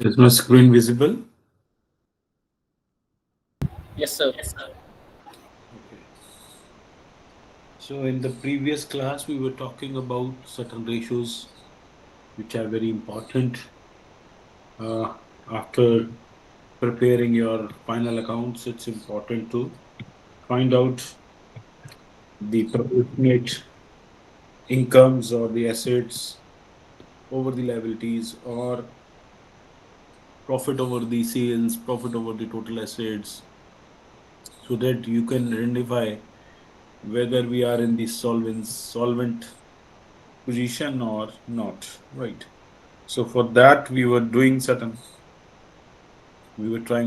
Is my screen visible? Yes, sir. Okay. So in the previous class, we were talking about certain ratios which are very important. After preparing your final accounts, it's important to find out the proportionate incomes or the assets over the liabilities, or profit over the sales, profit over the total assets, so that you can identify whether we are in the solvent position or not, right? So for that, we were trying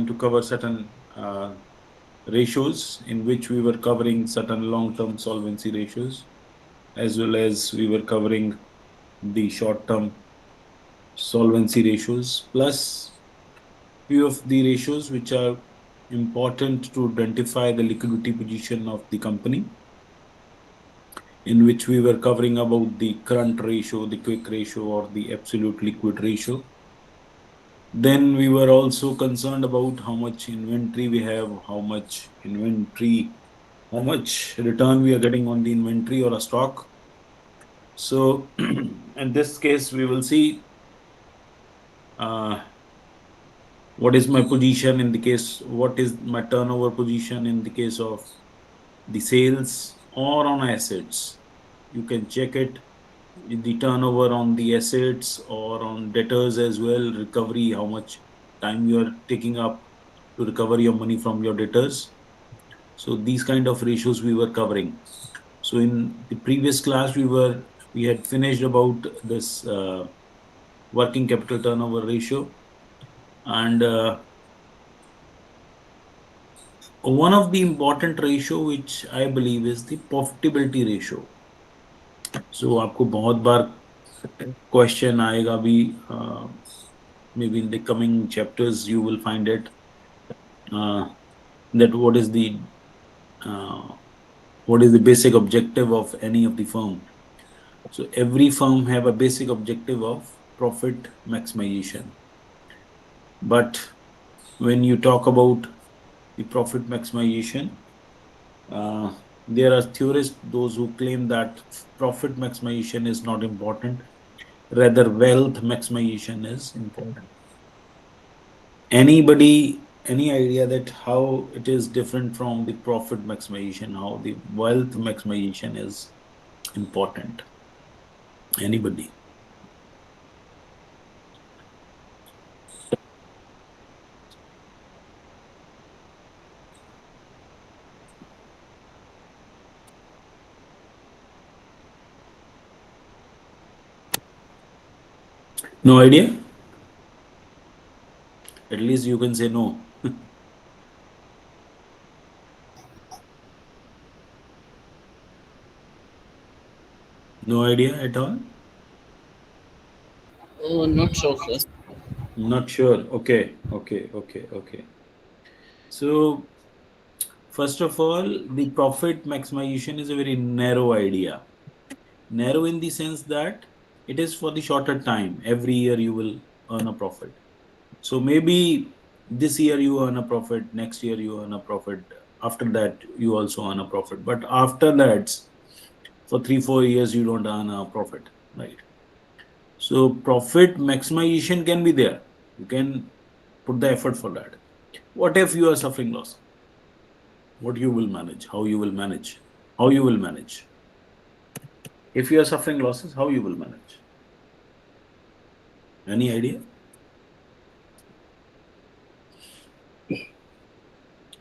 to cover certain ratios in which we were covering certain long-term solvency ratios, as well as we were covering the short-term solvency ratios, plus few of the ratios which are important to identify the liquidity position of the company, in which we were covering about the current ratio, the quick ratio, or the absolute liquid ratio. Then we were also concerned about how much inventory we have, how much return we are getting on the inventory or a stock. So in this case, we will see uh, what is my position in the case, what is my turnover position in the case of the sales or on assets. You can check it, the turnover on the assets or on debtors as well, recovery, how much time you are taking up to recover your money from your debtors. So these kind of ratios we were covering. So in the previous class, we had finished about this working capital turnover ratio, and one of the important ratio which I believe is the profitability ratio. So आपको बहुत बार question आएगा भी, maybe in the coming chapters you will find it, uh, that uh, what is the basic objective of any of the firm. So every firm have a basic objective of profit maximization. But when you talk about the profit maximization, uh, there are theorists, those who claim that profit maximization is not important, rather wealth maximization is important. Any idea that how it is different from the profit maximization, how the wealth maximization is important? Anybody? No idea? At least you can say no. No idea at all? Oh, not sure, sir. Not sure. Okay. So, first of all, the profit maximization is a very narrow idea. Narrow in the sense that it is for the shorter time. Every year you will earn a profit. So maybe this year you earn a profit, next year you earn a profit, after that you also earn a profit. But after that, for 3, 4 years, you don't earn a profit, right? So profit maximization can be there. You can put the effort for that. What if you are suffering loss? What you will manage? How you will manage? How you will manage? If you are suffering losses, how you will manage? Any idea?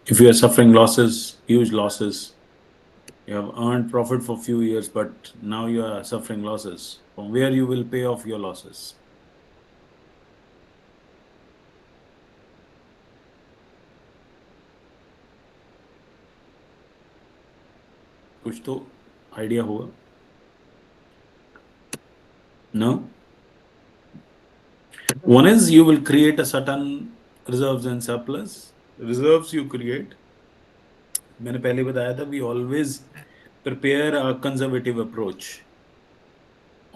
If you are suffering losses, huge losses, you have earned profit for few years, but now you are suffering losses. From where you will pay off your losses? कुछ तो idea होगा. No? One is you will create a certain reserves and surplus. Reserves you create. मैंने पहले बताया था, we always prepare a conservative approach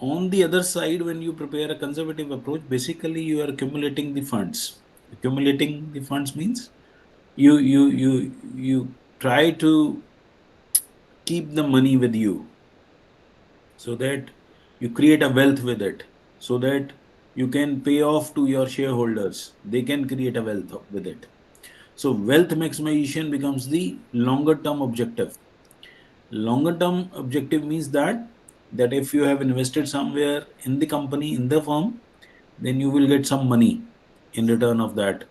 on the other side, when you prepare a conservative approach, basically you are accumulating the funds. Accumulating the funds means you try to keep the money with you so that you create a wealth with it, so that you can pay off to your shareholders, they can create a wealth with it. So wealth maximization becomes the longer term objective. Longer term objective means that if you have invested somewhere in the company, in the firm, then you will get some money in return of that,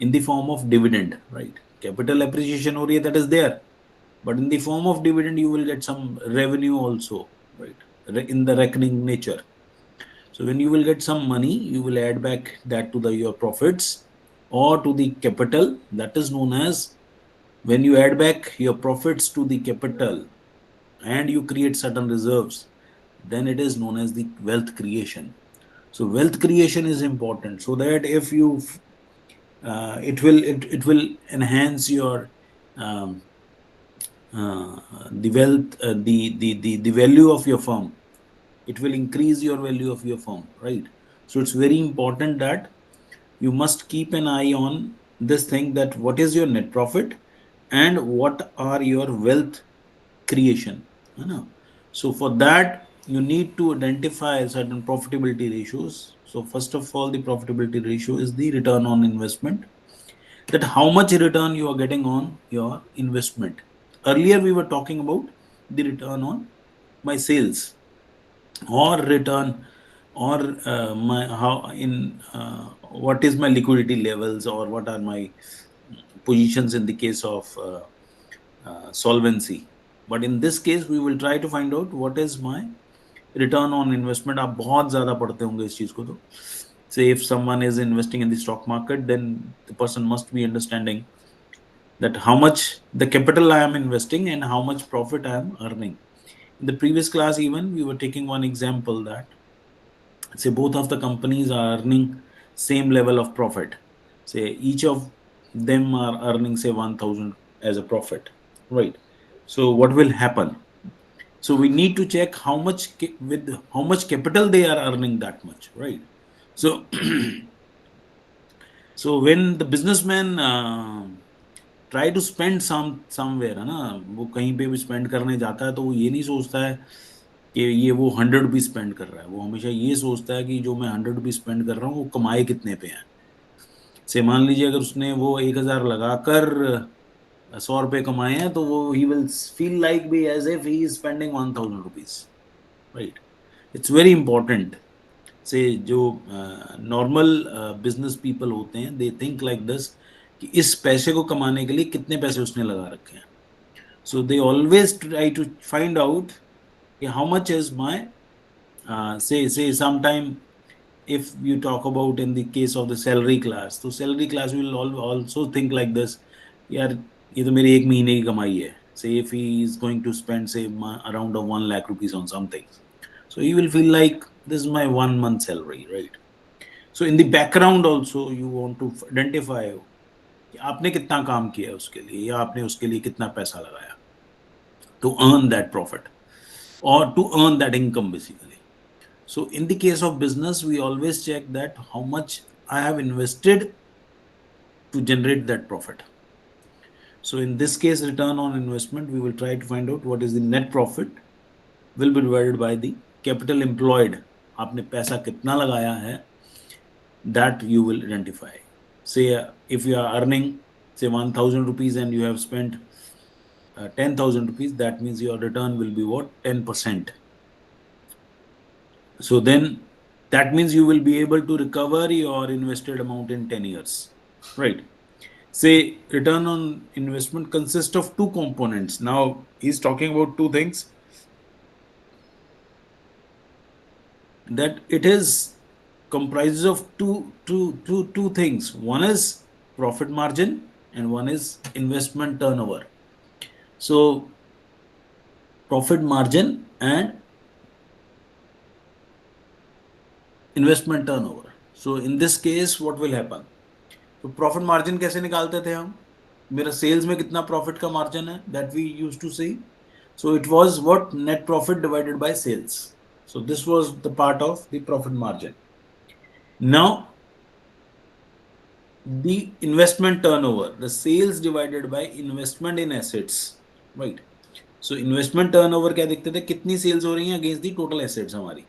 in the form of dividend, right? Capital appreciation हो रही है, that is there, but in the form of dividend you will get some revenue also, right? In the reckoning nature. So when you will get some money, you will add back that to your profits or to the capital. That is known as, when you add back your profits to the capital and you create certain reserves, then it is known as the wealth creation. So wealth creation is important, so that if you it will enhance your um, the wealth, the value of your firm. It will increase your value of your firm, right? So it's very important that you must keep an eye on this thing, that what is your net profit and what are your wealth creation, you know. So for that you need to identify certain profitability ratios. So first of all, the profitability ratio is the return on investment, that how much return you are getting on your investment. Earlier we were talking about the return on my sales, or return, or my how in what is my liquidity levels, or what are my positions in the case of solvency. But in this case we will try to find out what is my return on investment. आप बहुत ज़्यादा पढ़ते होंगे इस चीज़ को, तो say if someone is investing in the stock market, then the person must be understanding that how much the capital I am investing and how much profit I am earning. In the previous class even we were taking one example, that say both of the companies are earning same level of profit. Say each of them are earning say 1000 as a profit, right? So what will happen? So we need to check how much with how much capital they are earning, that much, right? So so when the businessman try to spend somewhere, है ना, वो कहीं पे भी spend करने जाता है, तो वो ये नहीं सोचता है कि ये वो 100 रुपीज स्पेंड कर रहा है, वो हमेशा ये सोचता है कि जो मैं 100 रुपीज स्पेंड कर रहा हूँ वो कमाए कितने पे हैं। से मान लीजिए अगर उसने वो 1000 लगाकर 100 रुपए कमाए हैं, तो वो he will feel like be as if he is spending 1000 rupees, right? It's very important. से जो नॉर्मल बिजनेस पीपल होते हैं, दे थिंक लाइक दिस, कि इस पैसे को कमाने के लिए कितने पैसे उसने लगा रखे हैं। So they always try to find out कि how much is my say sometime, if you talk about in the case of the salary class, तो salary class will also think like this, यार ये तो मेरी एक महीने की कमाई है। Say if he is going to spend say around of 1 lakh rupees on something, so he will feel like this is my 1 month salary, right? So in the background also you want to identify कि आपने कितना काम किया है उसके लिए, या आपने उसके लिए कितना पैसा लगाया to earn that profit or to earn that income basically. So in the case of business, we always check that how much I have invested to generate that profit. So in this case, return on investment, we will try to find out what is the net profit will be divided by the capital employed. आपने पैसा कितना लगाया है, that you will identify. Say if you are earning say 1000 rupees and you have spent 10,000 rupees, that means your return will be what? 10%. So then that means you will be able to recover your invested amount in 10 years, right? Say return on investment consists of two components. Now he's talking about two things, that it is comprises of two things. One is profit margin and one is investment turnover. So profit margin and investment turnover. So in this case what will happen? तो profit margin कैसे निकालते थे हम? मेरा sales में कितना profit का margin है, that we used to see. So it was what? Net profit divided by sales. So this was the part of the profit margin. Now, the investment turnover, the sales divided by investment in assets, right? So investment turnover क्या देखते थे, कितनी sales हो रही हैं against the total assets हमारी.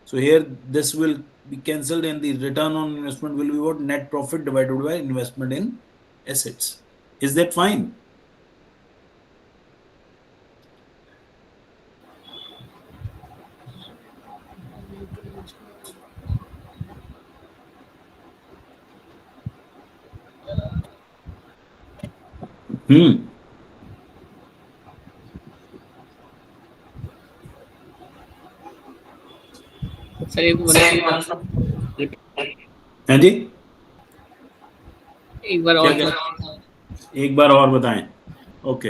So here this will be cancelled and the return on investment will be what? Net profit divided by investment in assets. Is that fine? Sir एक minute हाँ जी, एक बार और एक बार और बताएं. Okay,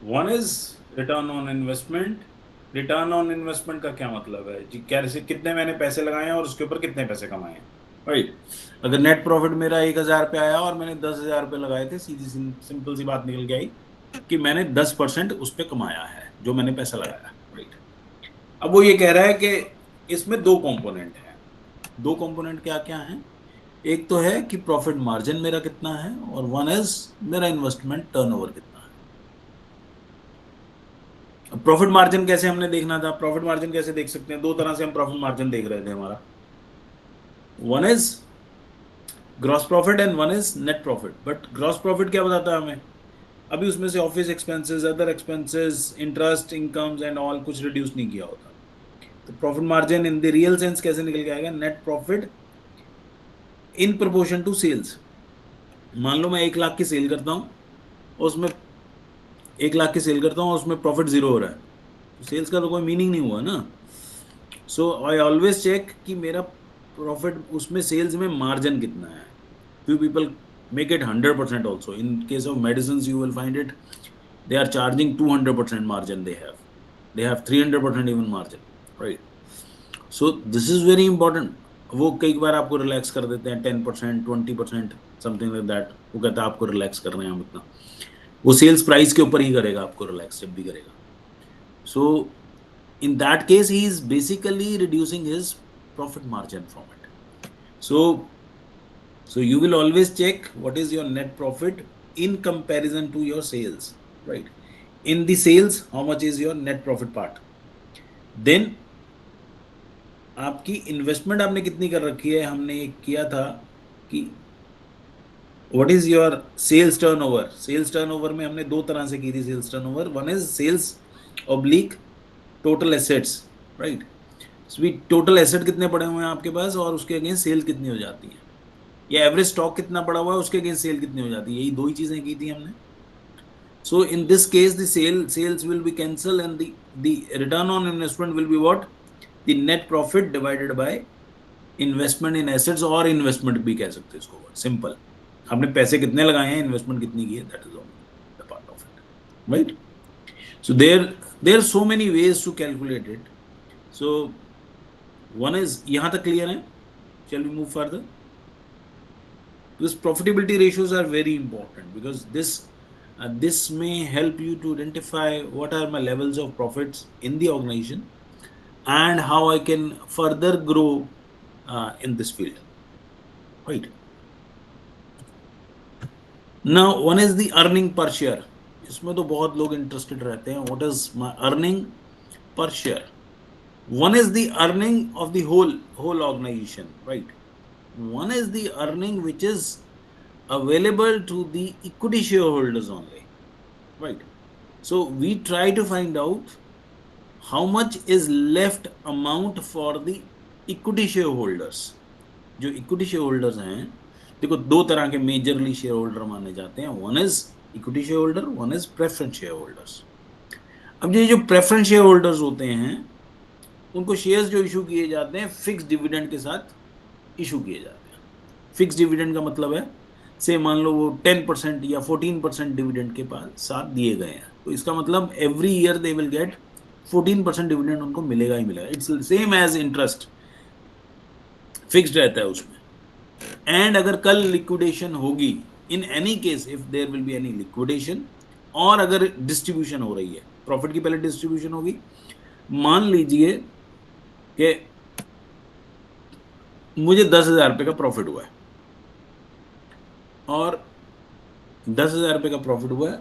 one is return on investment. Return on investment का क्या मतलब है जी? कैसे, कितने मैंने पैसे लगाए हैं और उसके ऊपर कितने पैसे कमाए हैं, राइट? अगर नेट प्रॉफिट मेरा 1,000 पे आया और मैंने 10,000 पे लगाए थे, सीधी सिंपल सी बात निकल के आई कि मैंने 10% उस पर कमाया है जो मैंने पैसा लगाया, राइट? अब वो ये कह रहा है कि इसमें दो कंपोनेंट हैं. दो कंपोनेंट क्या क्या हैं? एक तो है कि प्रॉफिट मार्जिन मेरा कितना है, और वन इज मेरा इन्वेस्टमेंट टर्नओवर कितना है. प्रॉफिट मार्जिन कैसे हमने देखना था? प्रॉफिट मार्जिन कैसे देख सकते हैं? दो तरह से हम प्रॉफिट मार्जिन देख रहे थे हमारा. One is gross profit and one is net profit. But gross profit क्या बताता है हमें? अभी उसमें से office expenses, other expenses, interest, incomes and all कुछ रिड्यूस नहीं किया होता. तो profit margin in the real sense कैसे निकल के आएगा? Net profit in proportion to sales. मान लो मैं 1,00,000 की सेल करता हूँ, उसमें 1,00,000 की सेल करता हूँ और उसमें प्रॉफिट 0 हो रहा है, तो सेल्स का तो कोई मीनिंग नहीं हुआ ना. सो आई ऑलवेज चेक कि मेरा प्रॉफिट उसमें सेल्स में मार्जिन कितना है. Few people make it 100% also. In case of medicines, you will find it they are charging 200% margin. They have 300% even margin, right? So this is very important. वो कई बार आपको relax कर देते हैं 10%, 20%, समथिंग लाइक दैट. वो कहता है आपको रिलैक्स कर रहे हैं हम इतना. वो सेल्स प्राइस के ऊपर ही करेगा आपको रिलैक्स जब भी करेगा. सो in that case he is basically reducing his profit margin from it. So you will always check what is your net profit in comparison to your sales, right? In the sales, how much is your net profit part? Then आपकी investment आपने कितनी कर रखी है? हमने किया था कि what is your sales turnover. Sales turnover में हमने दो तरह से की थी sales turnover. One is sales oblique total assets, right? Total asset कितने पड़े हुए हैं आपके पास और उसके अगेंस्ट सेल कितनी हो जाती है, या एवरेज स्टॉक कितना पड़ा हुआ है उसके अगेंस्ट सेल कितनी हो जाती है. यही दो ही चीजें की थी हमने. So in this case the sales will be cancel and the return on investment will be what? The net profit divided by investment in assets, और इन्वेस्टमेंट भी कह सकते हैं इसको. सिंपल, हमने पैसे कितने लगाए हैं, इन्वेस्टमेंट कितनी की है, that is the part of it, right? So there are so many ways to calculate it. So one is, यहां तक क्लियर है? Shall we move further? Because profitability ratios are very important, because this may help you to identify what are my levels of profits in the organization and how I can further grow in this field, right? Now one is the earning per share. इसमें तो बहुत लोग interested रहते हैं. What is my earning per share? One is the earning of the whole organization, right? One is the earning which is available to the equity shareholders only, right? So we try to find out how much is left amount for the equity shareholders. जो equity shareholders हैं, देखो दो तरह के majorly share holder माने जाते हैं. One is equity share holder, one is preference share holders. अब ये जो प्रेफरेंस शेयर होल्डर्स होते हैं उनको शेयर्स जो इशू किए जाते हैं फिक्स डिविडेंड के साथ इशू किए जाते हैं. फिक्स डिविडेंड का मतलब है, से मान लो वो 10% या 14% डिविडेंड के साथ दिए गए हैं, तो इसका मतलब every year they will get 14% dividend उनको मिलेगा ही मिलेगा. It's same as interest, fixed रहता है उसमें. एंड अगर कल लिक्विडेशन होगी, in any case if there will be any liquidation, और अगर डिस्ट्रीब्यूशन हो रही है, प्रॉफिट की पहले डिस्ट्रीब्यूशन होगी, मान लीजिए कि मुझे 10,000 रुपये का प्रॉफिट हुआ है, और 10,000 रुपये का प्रॉफिट हुआ है,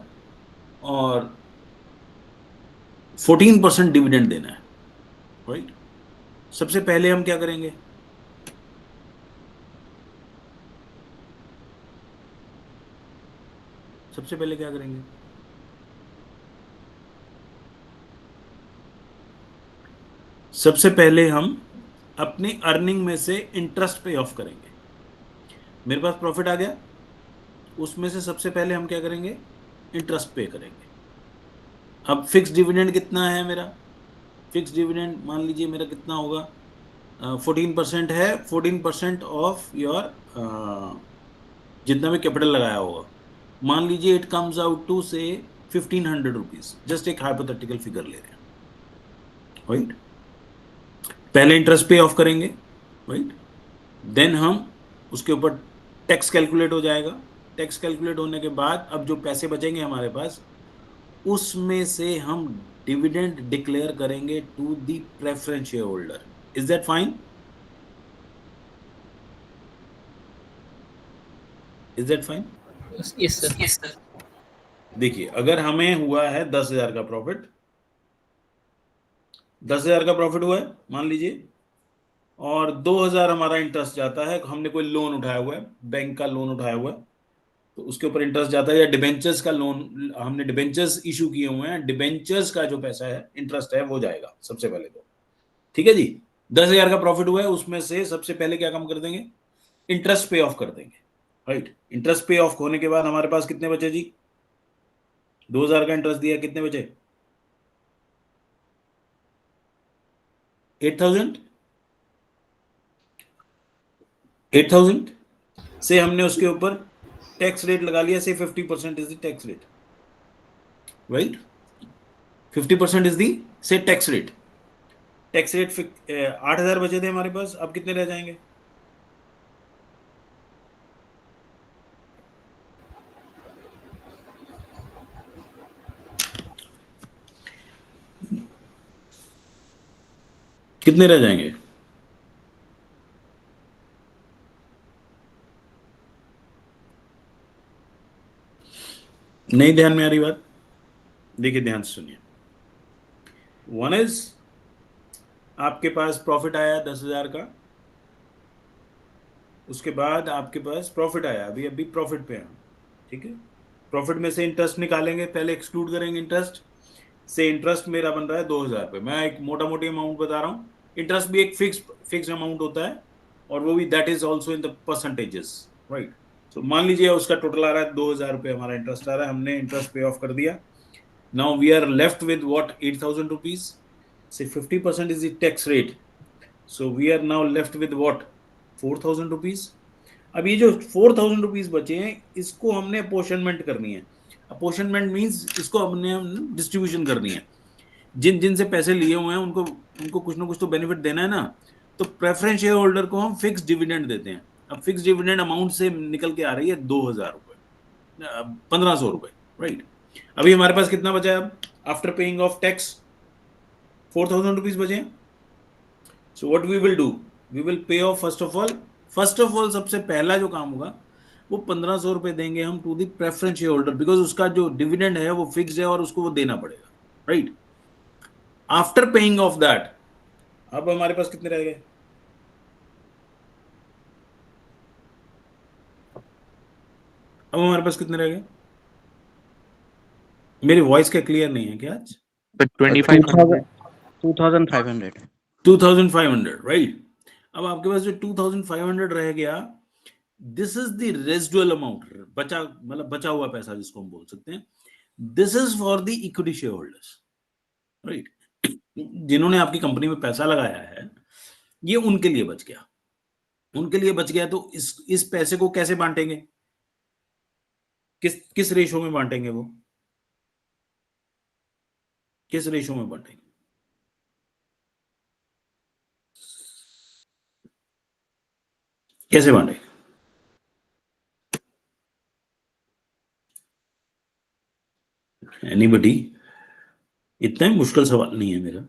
और 14% डिविडेंड देना है, राइट। सबसे पहले हम क्या करेंगे? सबसे पहले क्या करेंगे? सबसे पहले हम अपनी अर्निंग में से इंटरेस्ट पे ऑफ करेंगे। मेरे पास प्रॉफिट आ गया, उसमें से सबसे पहले हम क्या करेंगे? इंटरेस्ट पे करेंगे। अब फिक्स डिविडेंड कितना है मेरा? फिक्स डिविडेंड मान लीजिए मेरा कितना होगा? 14% है। 14% ऑफ योर जितना भी कैपिटल लगाया होगा, मान लीजिए इट कम्स आउट टू से 1,500 रुपीज। जस्ट एक हाइपोथेटिकल फिगर ले रहे हैं, राइट। पहले इंटरेस्ट पे ऑफ करेंगे, राइट। देन हम उसके ऊपर टैक्स कैलकुलेट हो जाएगा। टैक्स कैलकुलेट होने के बाद अब जो पैसे बचेंगे हमारे पास, उसमें से हम डिविडेंड डिक्लेयर करेंगे to the preference share holder. Is that fine? Is that fine? Yes sir. देखिए, अगर हमें हुआ है 10,000 का प्रॉफिट, 10,000 का प्रॉफिट हुआ है मान लीजिए, और 2,000 हमारा इंटरेस्ट जाता है। हमने कोई लोन उठाया हुआ है, बैंक का लोन उठाया हुआ है, तो उसके ऊपर इंटरेस्ट जाता है, या डिबेंचर्स का लोन, हमने डिबेंचर्स इशू किए हुए हैं, डिबेंचर्स का जो पैसा है, इंटरेस्ट है, वो जाएगा सबसे पहले तो। ठीक है जी। 10,000 का प्रॉफिट हुआ है, उसमें से सबसे पहले क्या काम कर देंगे? इंटरेस्ट पे ऑफ कर देंगे, राइट। इंटरेस्ट पे ऑफ होने के बाद हमारे पास कितने बचे जी? 2,000 का इंटरेस्ट दिया, कितने बचे? 8,000। 8,000 से हमने उसके ऊपर टैक्स रेट लगा लिया, से 50% is the tax rate, right. 50% is the से टैक्स रेट। टैक्स रेट 8,000 बचे थे हमारे पास, अब कितने रह जाएंगे? कितने रह जाएंगे? नहीं ध्यान में आ रही बात? देखिए, ध्यान से सुनिए। वन इज, आपके पास प्रॉफिट आया 10,000 का, उसके बाद आपके पास प्रॉफिट आया, अभी अभी प्रॉफिट पे हैं, ठीक है। प्रॉफिट में से इंटरेस्ट निकालेंगे, पहले एक्सक्लूड करेंगे इंटरेस्ट से। इंटरेस्ट मेरा बन रहा है 2,000 रुपये। मैं एक मोटा मोटी अमाउंट बता रहा हूँ। इंटरेस्ट भी एक फिक्स अमाउंट होता है, और वो भी that is also in the percentages, right. तो मान लीजिए उसका टोटल आ रहा है 2,000 रुपये, हमारा इंटरेस्ट आ रहा है, हमने इंटरेस्ट पे ऑफ कर दिया। Now we are left with what? 8,000 rupees से 50% is the tax rate, so we are now left with what? 4,000 rupees. अब ये जो 4,000 रुपीज बचे हैं, इसको हमने अपोर्शनमेंट करनी है। अपोर्शनमेंट मीन्स इसको हमने डिस्ट्रीब्यूशन करनी है। जिन जिन से पैसे लिए हुए हैं, उनको उनको कुछ ना कुछ तो बेनिफिट देना है ना। तो प्रेफरेंस शेयर होल्डर को हम फिक्स डिविडेंड देते हैं। अब फिक्स डिविडेंड अमाउंट से निकल के आ रही है 2,000 रुपये, 1,500 रुपये, राइट। अभी हमारे पास कितना बचा है? अब after paying off tax 4,000 rupees बचे हैं। So what we will do? We will pay off first of all सबसे पहला जो काम होगा, वो 1,500 रुपये देंगे हम to the preference share holder, because उसका जो डिविडेंड है वो फिक्स है, और उसको वो देना पड़ेगा, right. After paying of that, अब हमारे पास कितने रह गए? अब हमारे पास कितने रह गए? मेरी वॉइस क्या क्लियर नहीं है क्या आज? 2,500. 2,500. 2,500, राइट। अब आपके पास जो 2,500 रह गया, this is the residual amount, बचा, मतलब बचा हुआ पैसा जिसको हम बोल सकते हैं। This is for the equity share holders, right. जिन्होंने आपकी कंपनी में पैसा लगाया है, ये उनके लिए बच गया। उनके लिए बच गया, तो इस पैसे को कैसे बांटेंगे? किस किस रेशो में बांटेंगे? वो किस रेशो में बांटेंगे? कैसे बांटेंगे? एनीबडी? इतना ही मुश्किल सवाल नहीं है मेरा।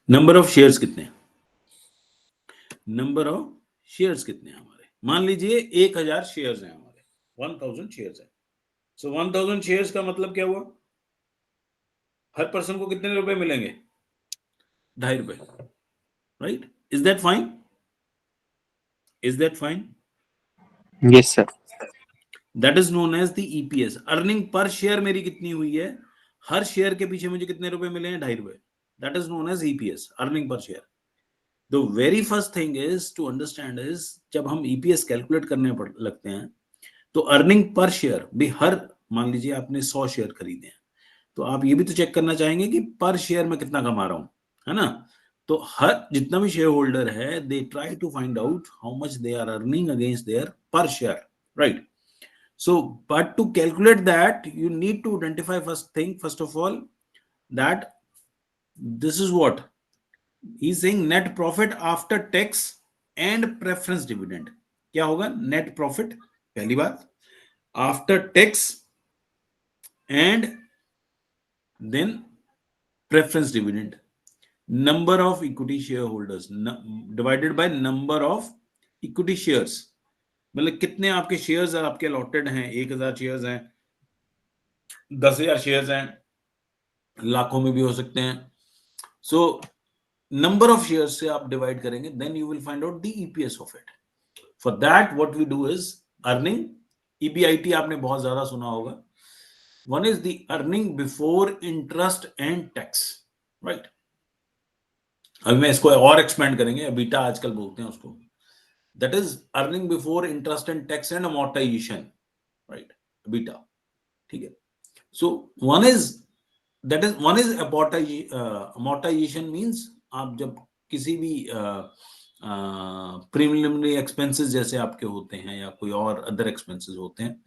नंबर ऑफ शेयर्स कितने हैं? नंबर ऑफ शेयर्स कितने हैं हमारे? मान लीजिए 1000 शेयर्स हैं हमारे, 1000 शेयर्स है। सो 1000 शेयर्स का मतलब क्या हुआ? हर पर्सन को कितने रुपए मिलेंगे? 2.5 रुपए, right? Is that fine? Is that fine? Yes, sir. That is known as the EPS. Earning per share मेरी कितनी हुई है? हर शेयर के पीछे मुझे कितने रुपए मिले हैं? 2.5 रुपए। That is known as EPS, earning per share. The very first thing is to understand is, जब हम ईपीएस कैलकुलेट करने लगते हैं तो अर्निंग पर शेयर भी हर, मान लीजिए आपने 100 शेयर खरीदे हैं, तो आप ये भी तो चेक करना चाहेंगे कि पर शेयर में कितना कमा रहा हूं, है ना? तो हर जितना भी शेयर होल्डर है, they try to find out how much they are earning against their per share, right? So, but to calculate that, you need to identify first of all, that this is what he's saying: net profit after tax and preference dividend. क्या होगा? net profit पहली बात, after tax and then preference dividend, number of equity shareholders divided by number of equity shares. मतलब कितने आपके shares आपके allotted हैं? 1000 shares हैं, 10,000 शेयर्स हैं, लाखों में भी हो सकते हैं। सो नंबर ऑफ शेयर्स से आप डिवाइड करेंगे, then you will find out the EPS of it. For that what we do is earning, EBIT आपने बहुत ज्यादा सुना होगा। One is the earning before interest and tax, right? अब मैं इसको और एक्सपेंड करेंगे, बीटा आजकल बोलते हैं उसको। That is earning before interest and tax and amortisation, right? Beta, ठीक है। सो वन इज amortization means आप जब किसी भी प्रीलिमिनरी एक्सपेंसेस जैसे आपके होते हैं या कोई और अदर एक्सपेंसेस होते हैं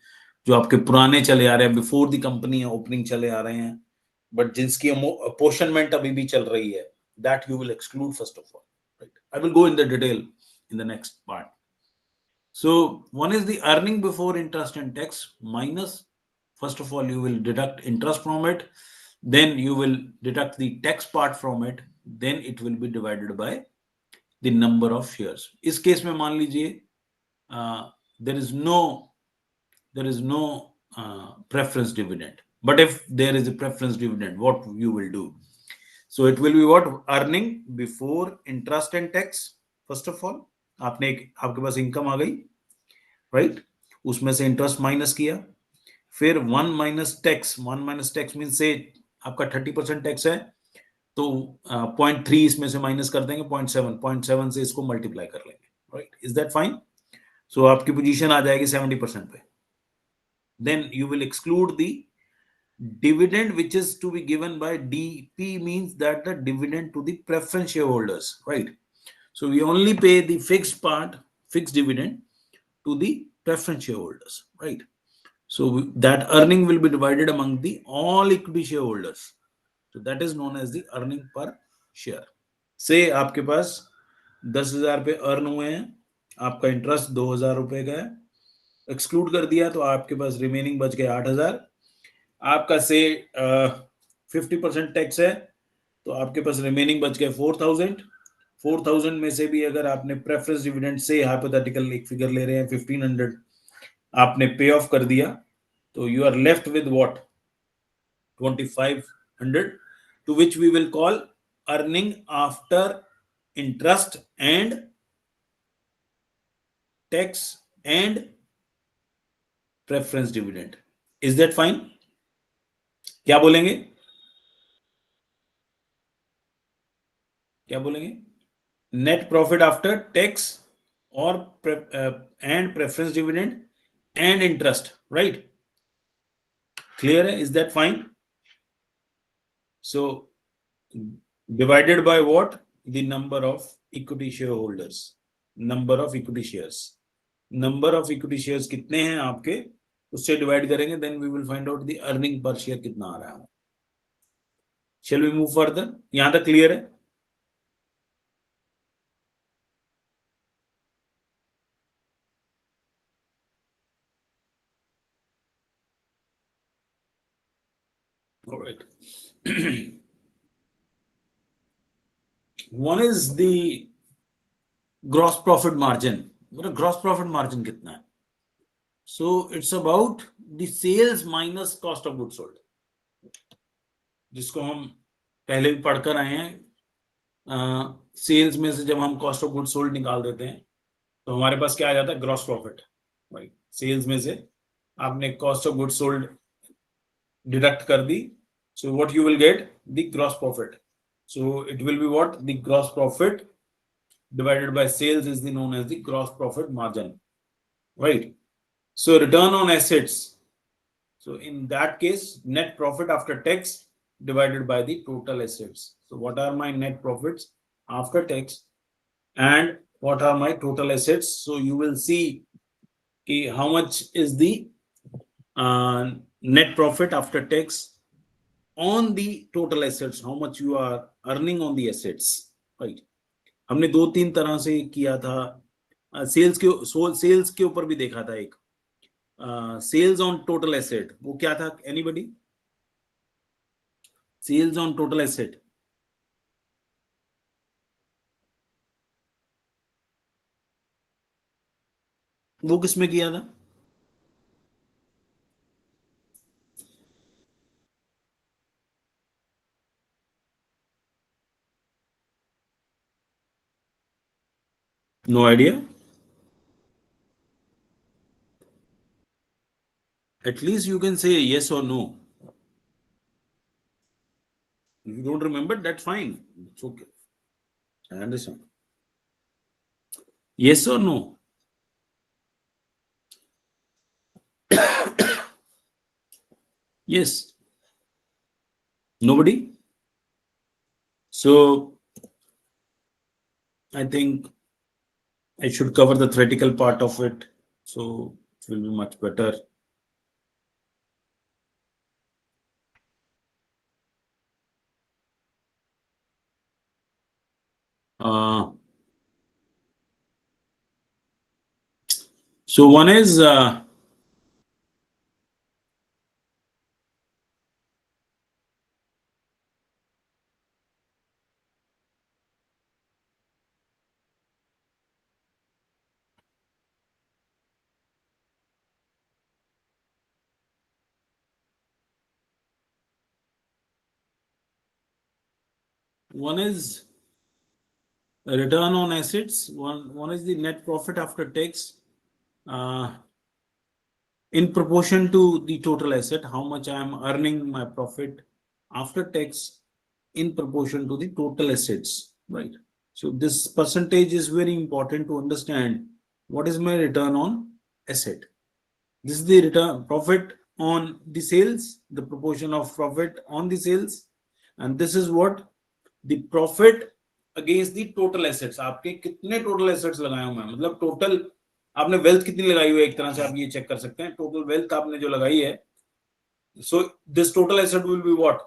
जो आपके पुराने चले आ रहे हैं, बिफोर द कंपनी ओपनिंग चले आ रहे हैं, बट जिसकी अपोर्शनमेंट अभी भी चल रही है, that you will exclude first of all, right? I will go in the detail in the next part. So one is the earning before interest and tax minus, first of all you will deduct interest from it, then you will deduct the tax part from it, then it will be divided by the number of shares. इस case में मान लीजिए there is no preference dividend, but if there is a preference dividend, what you will do? So it will be what? Earning before interest and tax. First of all, आपके पास income आ गई, right? उसमें से interest minus किया, फिर 1 minus tax mean से आपका 30% tax है, तो 0.3 इसमें से माइनस कर देंगे, 0.7 से इसको मल्टीप्लाई कर लेंगे, right? Is that fine? So आपकी पोजीशन आ जाएगी 70% पे. Then you will exclude the dividend which is to be given by DP, means that the dividend to the preference shareholders, right? So we only pay the fixed dividend to the preference shareholders, right? So that earning will be divided among the all equity shareholders. So that is known as the earning per share. Say आपके पास 10,000 पे earn हुए हैं, आपका interest 2,000 रुपए का है, exclude कर दिया तो आपके पास रिमेनिंग बच गए 8,000. आपका से 50% टैक्स है, तो आपके पास रिमेनिंग बच गए 4,000 में से भी अगर आपने प्रेफरेंस डिविडेंड से हाइपोथेटिकल एक फिगर ले रहे हैं 1,500 आपने पे ऑफ कर दिया, तो you are left with what? 2,500, to which we will call earning after interest and tax and preference dividend. Is that fine? क्या बोलेंगे? नेट प्रॉफिट आफ्टर टैक्स और and preference dividend and interest, right? Clear है? Is that fine? So divided by what? The number of equity share holders, number of equity shares कितने हैं आपके, उससे divide करेंगे, then we will find out the earning per share कितना आ रहा है. Shall we move further? यहां तक क्लियर है? All right. one is the gross profit margin. मेरा gross profit margin कितना है? So it's about the sales minus cost of goods sold, जिसको हम पहले भी पढ़कर आए हैं. सेल्स में से जब हम कॉस्ट ऑफ गुड्स सोल्ड निकाल देते हैं तो हमारे पास क्या आ जाता है? Gross profit. राइट, सेल्स में से आपने cost of goods sold deduct कर दी, so what you will get? The gross profit. So it will be what? The gross profit divided by sales is the known as the gross profit margin. Right. So return on assets. So in that case, net profit after tax divided by the total assets. So what are my net profits after tax and what are my total assets? So you will see how much is the net profit after tax on the total assets, how much you are earning on the assets. Right. हमने 2-3 तरह से किया था. Sales के ऊपर भी देखा था एक सेल्स ऑन टोटल एसेट. वो क्या था? Anybody? Sales on total asset. वो किसमें किया था? No idea. At least you can say yes or no. If you don't remember, that's fine. It's okay. I understand. Yes or no? Yes. Nobody? So I think I should cover the theoretical part of it. So it will be much better. So one is return on assets. One is the net profit after tax in proportion to the total asset. How much I am earning my profit after tax in proportion to the total assets. Right. So this percentage is very important to understand. What is my return on asset? This is the return profit on the sales, the proportion of profit on the sales, and this is what the profit against the total assets. आपके कितने total assets लगाए हुए हैं, मतलब total आपने wealth कितनी लगाई हुई है, एक तरह से आप ये चेक कर सकते हैं. total wealth आपने जो लगाई है, so this total asset will be what?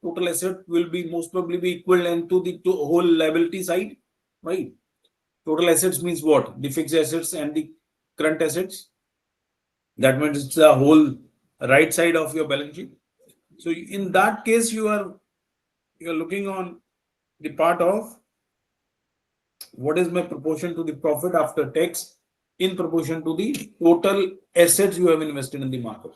Total asset will be most probably be equivalent to the whole liability side, right? Total assets means what? The fixed assets and the current assets. That means it's the whole right side of your balance sheet. So in that case, you are looking on the part of what is my proportion to the profit after tax in proportion to the total assets you have invested in the market.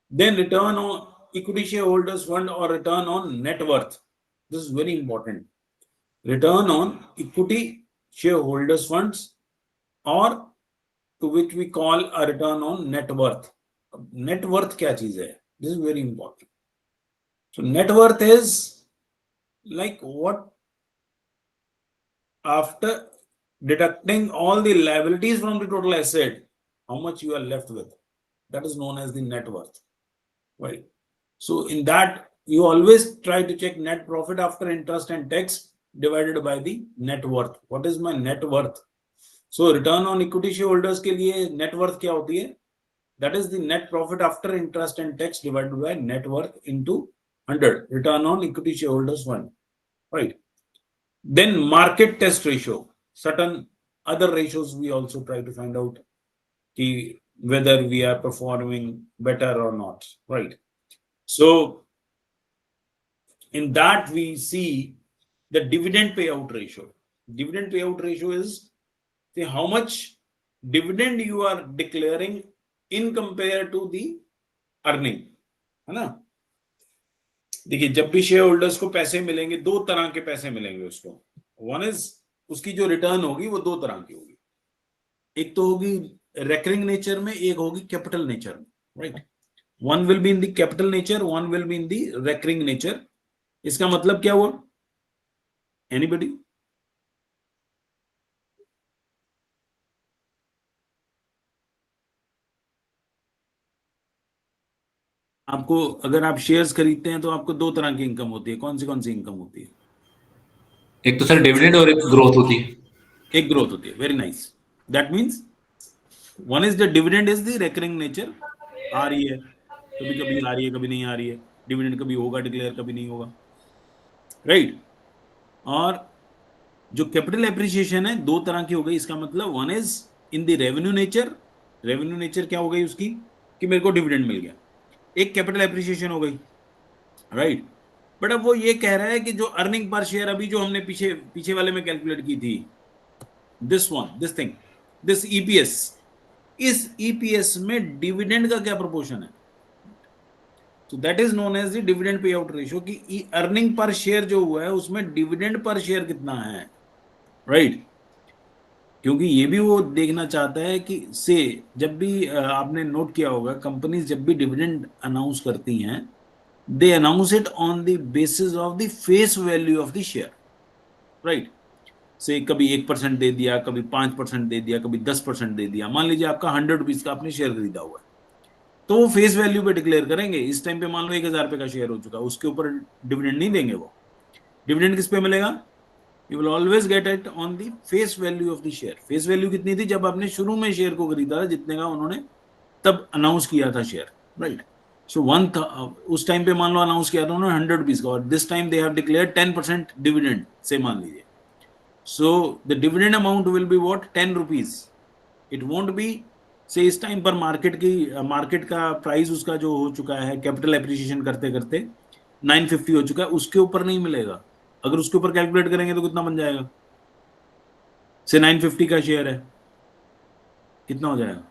Then return on equity shareholders fund or return on net worth. This is very important. Return on equity shareholders funds or to which we call a return on net worth. Net worth क्या चीज है? This is very important. So net worth is like what after deducting all the liabilities from the total asset, how much you are left with. That is known as the net worth. Right. So in that you always try to check net profit after interest and tax divided by the net worth. What is my net worth? So return on equity shareholders के लिए net worth क्या होती है? That is the net profit after interest and tax divided by net worth into 100. Return on equity shareholders fund. Right. Then market test ratio. Certain other ratios we also try to find out whether we are performing better or not. Right. So in that we see the dividend payout ratio. Dividend payout ratio is how much dividend you are declaring in compare to the earning, है ना? देखिए, जब भी share holders को पैसे मिलेंगे, दो तरह के पैसे मिलेंगे उसको. वन इज उसकी जो रिटर्न होगी वो दो तरह की होगी. एक तो होगी रेकरिंग नेचर में, एक होगी कैपिटल नेचर में, right? One will be in the capital nature, one will be in the recurring nature. इसका मतलब क्या हुआ? एनीबडी? आपको अगर आप शेयर्स खरीदते हैं तो आपको दो तरह की इनकम होती है. कौन सी इनकम होती है? एक तो सर डिविडेंड और एक ग्रोथ होती है. एक ग्रोथ होती है. Very nice. That means one is the dividend is the recurring nature. आ रही है, कभी कभी आ रही है, कभी नहीं आ रही है. डिविडेंड कभी होगा डिक्लेयर, कभी नहीं होगा, राइट? और जो कैपिटल एप्रिसिएशन है दो तरह की हो गई. इसका मतलब one is in the revenue nature. Revenue nature क्या हो गई उसकी? कि मेरे को डिविडेंड मिल गया. एक कैपिटल एप्रिसिएशन हो गई, राइट? बट अब वो ये कह रहा है कि जो अर्निंग पर शेयर अभी जो हमने पीछे वाले में कैलकुलेट की थी, दिस थिंग, दिस ईपीएस, इस ईपीएस में डिविडेंड का क्या प्रोपोर्शन है? तो that is known as the dividend payout ratio. कि अर्निंग पर शेयर जो हुआ है उसमें डिविडेंड पर शेयर कितना है, राइट? क्योंकि ये भी वो देखना चाहता है कि से जब भी आपने नोट किया होगा, कंपनीज जब भी डिविडेंड अनाउंस करती हैं, दे announce it on the basis of the face value of the share, right? से कभी 1% दे दिया, कभी 5% दे दिया, कभी 10% दे दिया. मान लीजिए आपका 100 रुपीज का आपने शेयर खरीदा हुआ है, तो वो फेस वैल्यू पे डिक्लेयर करेंगे. इस टाइम पे मान लो 1000 रुपए का शेयर हो चुका, उसके ऊपर डिविडेंड नहीं देंगे. वो डिविडेंड किस पे मिलेगा? You will always get it on the face value of the share. Face value कितनी थी जब आपने शुरू में शेयर को खरीदा था, जितने का उन्होंने तब अनाउंस किया था शेयर, राइट? सो उस टाइम पे मान लो अनाउंस किया था उन्होंने 100 रुपीज का, और this time they have declared 10% dividend से मान लीजिए. So the dividend amount will be what? 10 rupees. It won't be से इस टाइम पर मार्केट का प्राइस उसका जो हो चुका है कैपिटल एप्रिसिएशन करते करते 950 हो चुका है, उसके ऊपर नहीं मिलेगा. अगर उसके ऊपर कैलकुलेट करेंगे तो कितना बन जाएगा? से 950 का शेयर है, कितना हो जाएगा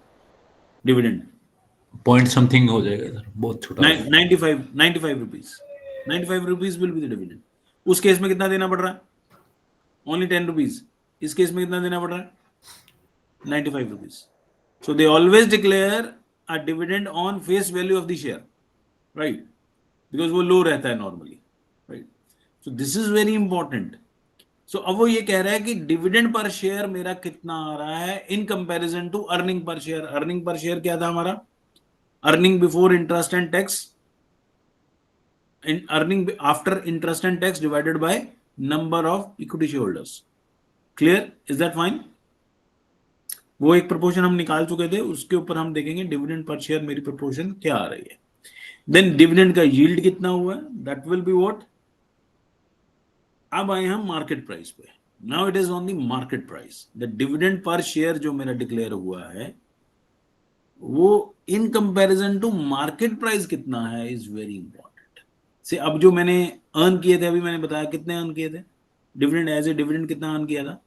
डिविडेंड? पॉइंट समथिंग हो जाएगा सर, बहुत छोटा. 95 rupees. 95 rupees will be the dividend. उस केस में कितना देना पड़ रहा है? Only 10 rupees. इस केस में कितना देना पड़ रहा है? 95 rupees. So they always declare a dividend on face value of the share, right? Because वो low रहता है normally, right? So this is very important. So अब वो ये कह रहा है कि dividend per share मेरा कितना आ रहा है in comparison to earning per share. Earning per share क्या था हमारा? Earning before interest and tax, and earning after interest and tax divided by number of equity shareholders. Clear? Is that fine? वो एक प्रोपोर्शन हम निकाल चुके थे, उसके ऊपर हम देखेंगे डिविडेंड पर शेयर मेरी प्रोपोर्शन क्या आ रही है. देन डिविडेंड का यील्ड कितना हुआ है, दैट विल बी व्हाट. अब आए हम मार्केट प्राइस पे. Now it is on the market price. The dividend per share जो मेरा डिक्लेयर हुआ है वो in comparison to market price कितना है इज वेरी इंपॉर्टेंट. से अब जो मैंने अर्न किए थे, अभी मैंने बताया कितने अर्न किए थे डिविडेंड, एज ए डिविडेंड कितना अर्न किया था?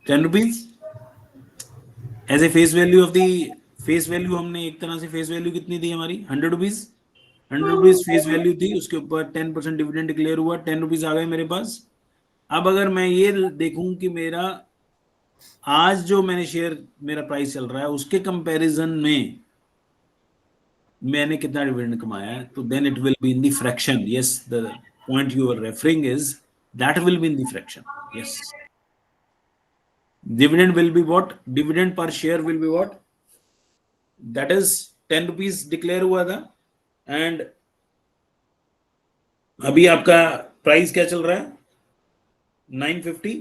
10 rupees. As a face value of the face value हमने एक तरह से फेस वैल्यू कितनी थी हमारी? 100 रुपीज. 100 रुपीज फेस वैल्यू थी, उसके ऊपर 10% डिविडेंड डिक्लेयर हुआ, 10 रुपीज आ गए मेरे पास. अब अगर मैं ये देखूं कि मेरा आज जो मैंने शेयर मेरा प्राइस चल रहा है उसके कंपैरिजन में मैंने कितना डिविडेंड कमाया है, तो then it will be in the fraction. Yes, the point you are referring is that will be in the fraction. Yes, dividend will be what? Dividend per share will be what? That is 10 rupees declare हुआ था, and अभी आपका price क्या चल रहा है? 950.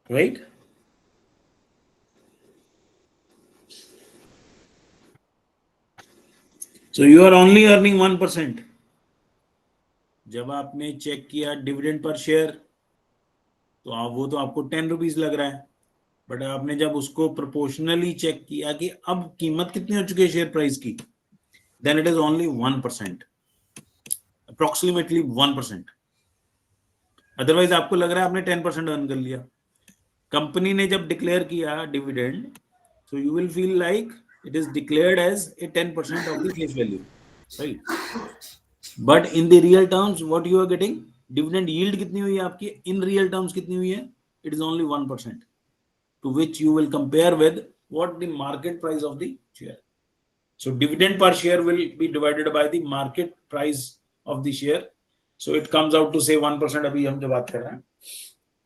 Right? So you are only earning 1%. जब आपने चेक किया डिविडेंड पर शेयर तो वो तो आपको 10 रुपीज लग रहा है, बट आपने जब उसको प्रोपोर्शनली चेक किया कि अब कीमत कितनी हो चुकी है शेयर प्राइस की, then it is only 1%, approximately 1%। Otherwise आपको लग रहा है आपने 10% अर्न कर लिया। कंपनी ने जब डिक्लेयर किया dividend, so you will feel like it is declared as a 10% of the face value, right? But in the real terms, what you are getting, dividend yield कितनी हुई है आपकी, in real terms कितनी हुई है, it is only 1%, to which you will compare with what the market price of the share. So dividend per share will be divided by the market price of the share. So it comes out to say 1%. अभी हम जो बात कर रहे हैं.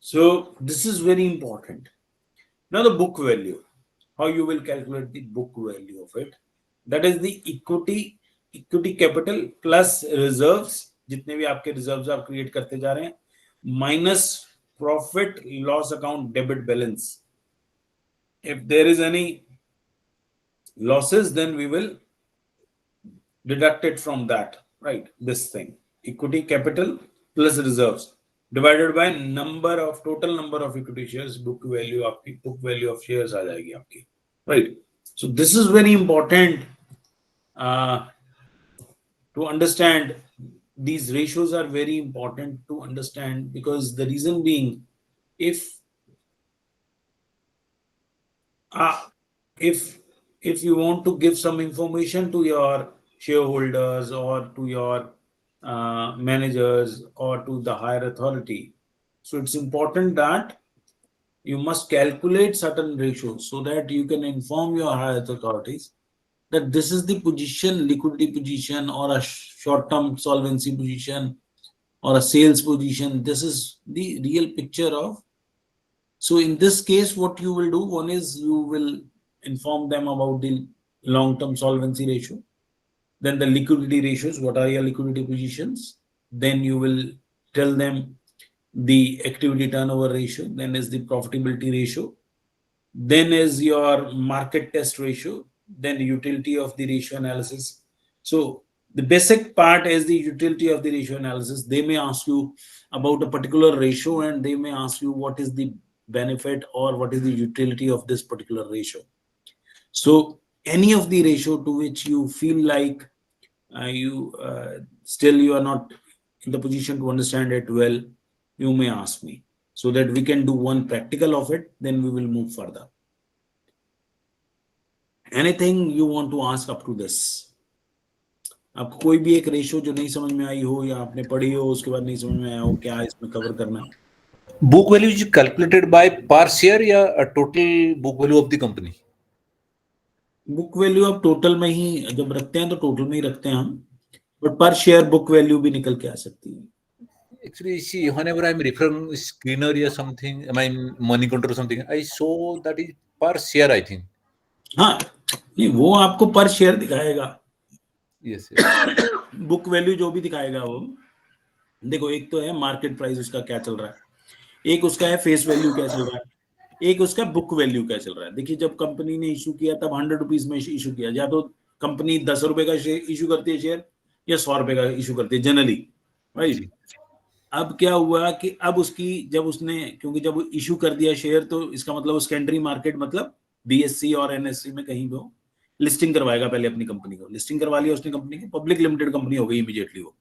So this is very important. Now the book value. How you will calculate the book value of it? That is the equity capital plus reserves, जितने भी आपके reserves आप create करते जा रहे हैं, minus profit loss account debit balance. If there is any losses, then we will deduct it from that, right? This thing, equity capital plus reserves divided by total number of equity shares, book value आपकी book value of shares आ जाएगी आपकी, right? So this is very important to understand. These ratios are very important to understand, because the reason being, if you want to give some information to your shareholders or to your managers or to the higher authority, so it's important that you must calculate certain ratios so that you can inform your higher authorities that this is the position, liquidity position, or a short-term solvency position, or a sales position. This is the real picture of. So in this case, what you will do, one is you will inform them about the long-term solvency ratio, then the liquidity ratios, what are your liquidity positions, then you will tell them the activity turnover ratio, then is the profitability ratio, then is your market test ratio, then the utility of the ratio analysis. So the basic part is the utility of the ratio analysis. They may ask you about a particular ratio, and they may ask you what is the benefit or what is the utility of this particular ratio. So any of the ratio to which you feel like you are not in the position to understand it well, you may ask me, so that we can do one practical of it, then we will move further. Anything you want to ask up to this? आपको कोई भी एक ratio जो नहीं समझ में आई हो, या आपने पढ़ी हो उसके बाद नहीं समझ में आया हो, क्या इसमें कवर करना है? Book value is calculated by per share या total book value of the company? Book value आप टोटल में ही जब रखते हैं तो टोटल में ही रखते हैं हम, बट पर शेयर बुक वैल्यू भी निकल के आ सकती है. Actually, see, whenever I'm referring screener or something, I mean money control or something, I saw that is per share, I think. हाँ, नहीं वो आपको पर शेयर दिखाएगा. Yes, yes. बुक वैल्यू जो भी दिखाएगा वो, देखो एक तो है मार्केट प्राइस उसका क्या चल रहा है, एक उसका है फेस वैल्यू क्या चल रहा है, एक उसका बुक वैल्यू क्या चल रहा है. देखिए जब कंपनी ने इशू किया तब 100 रुपीज में इशू किया, या तो कंपनी 10 रुपए का इशू करती है शेयर, या 100 रुपए का इशू करती है जनरली, राइट. अब क्या हुआ कि अब उसकी जब उसने, क्योंकि जब इशू कर दिया शेयर, तो इसका मतलब वो सेकेंडरी मार्केट मतलब बीएससी और एनएससी में कहीं वो लिस्टिंग करवाएगा पहले अपनी कंपनी को. लिस्टिंग करवा लिया उसने कंपनी की, पब्लिक लिमिटेड कंपनी हो गई इमीडिएटली वो.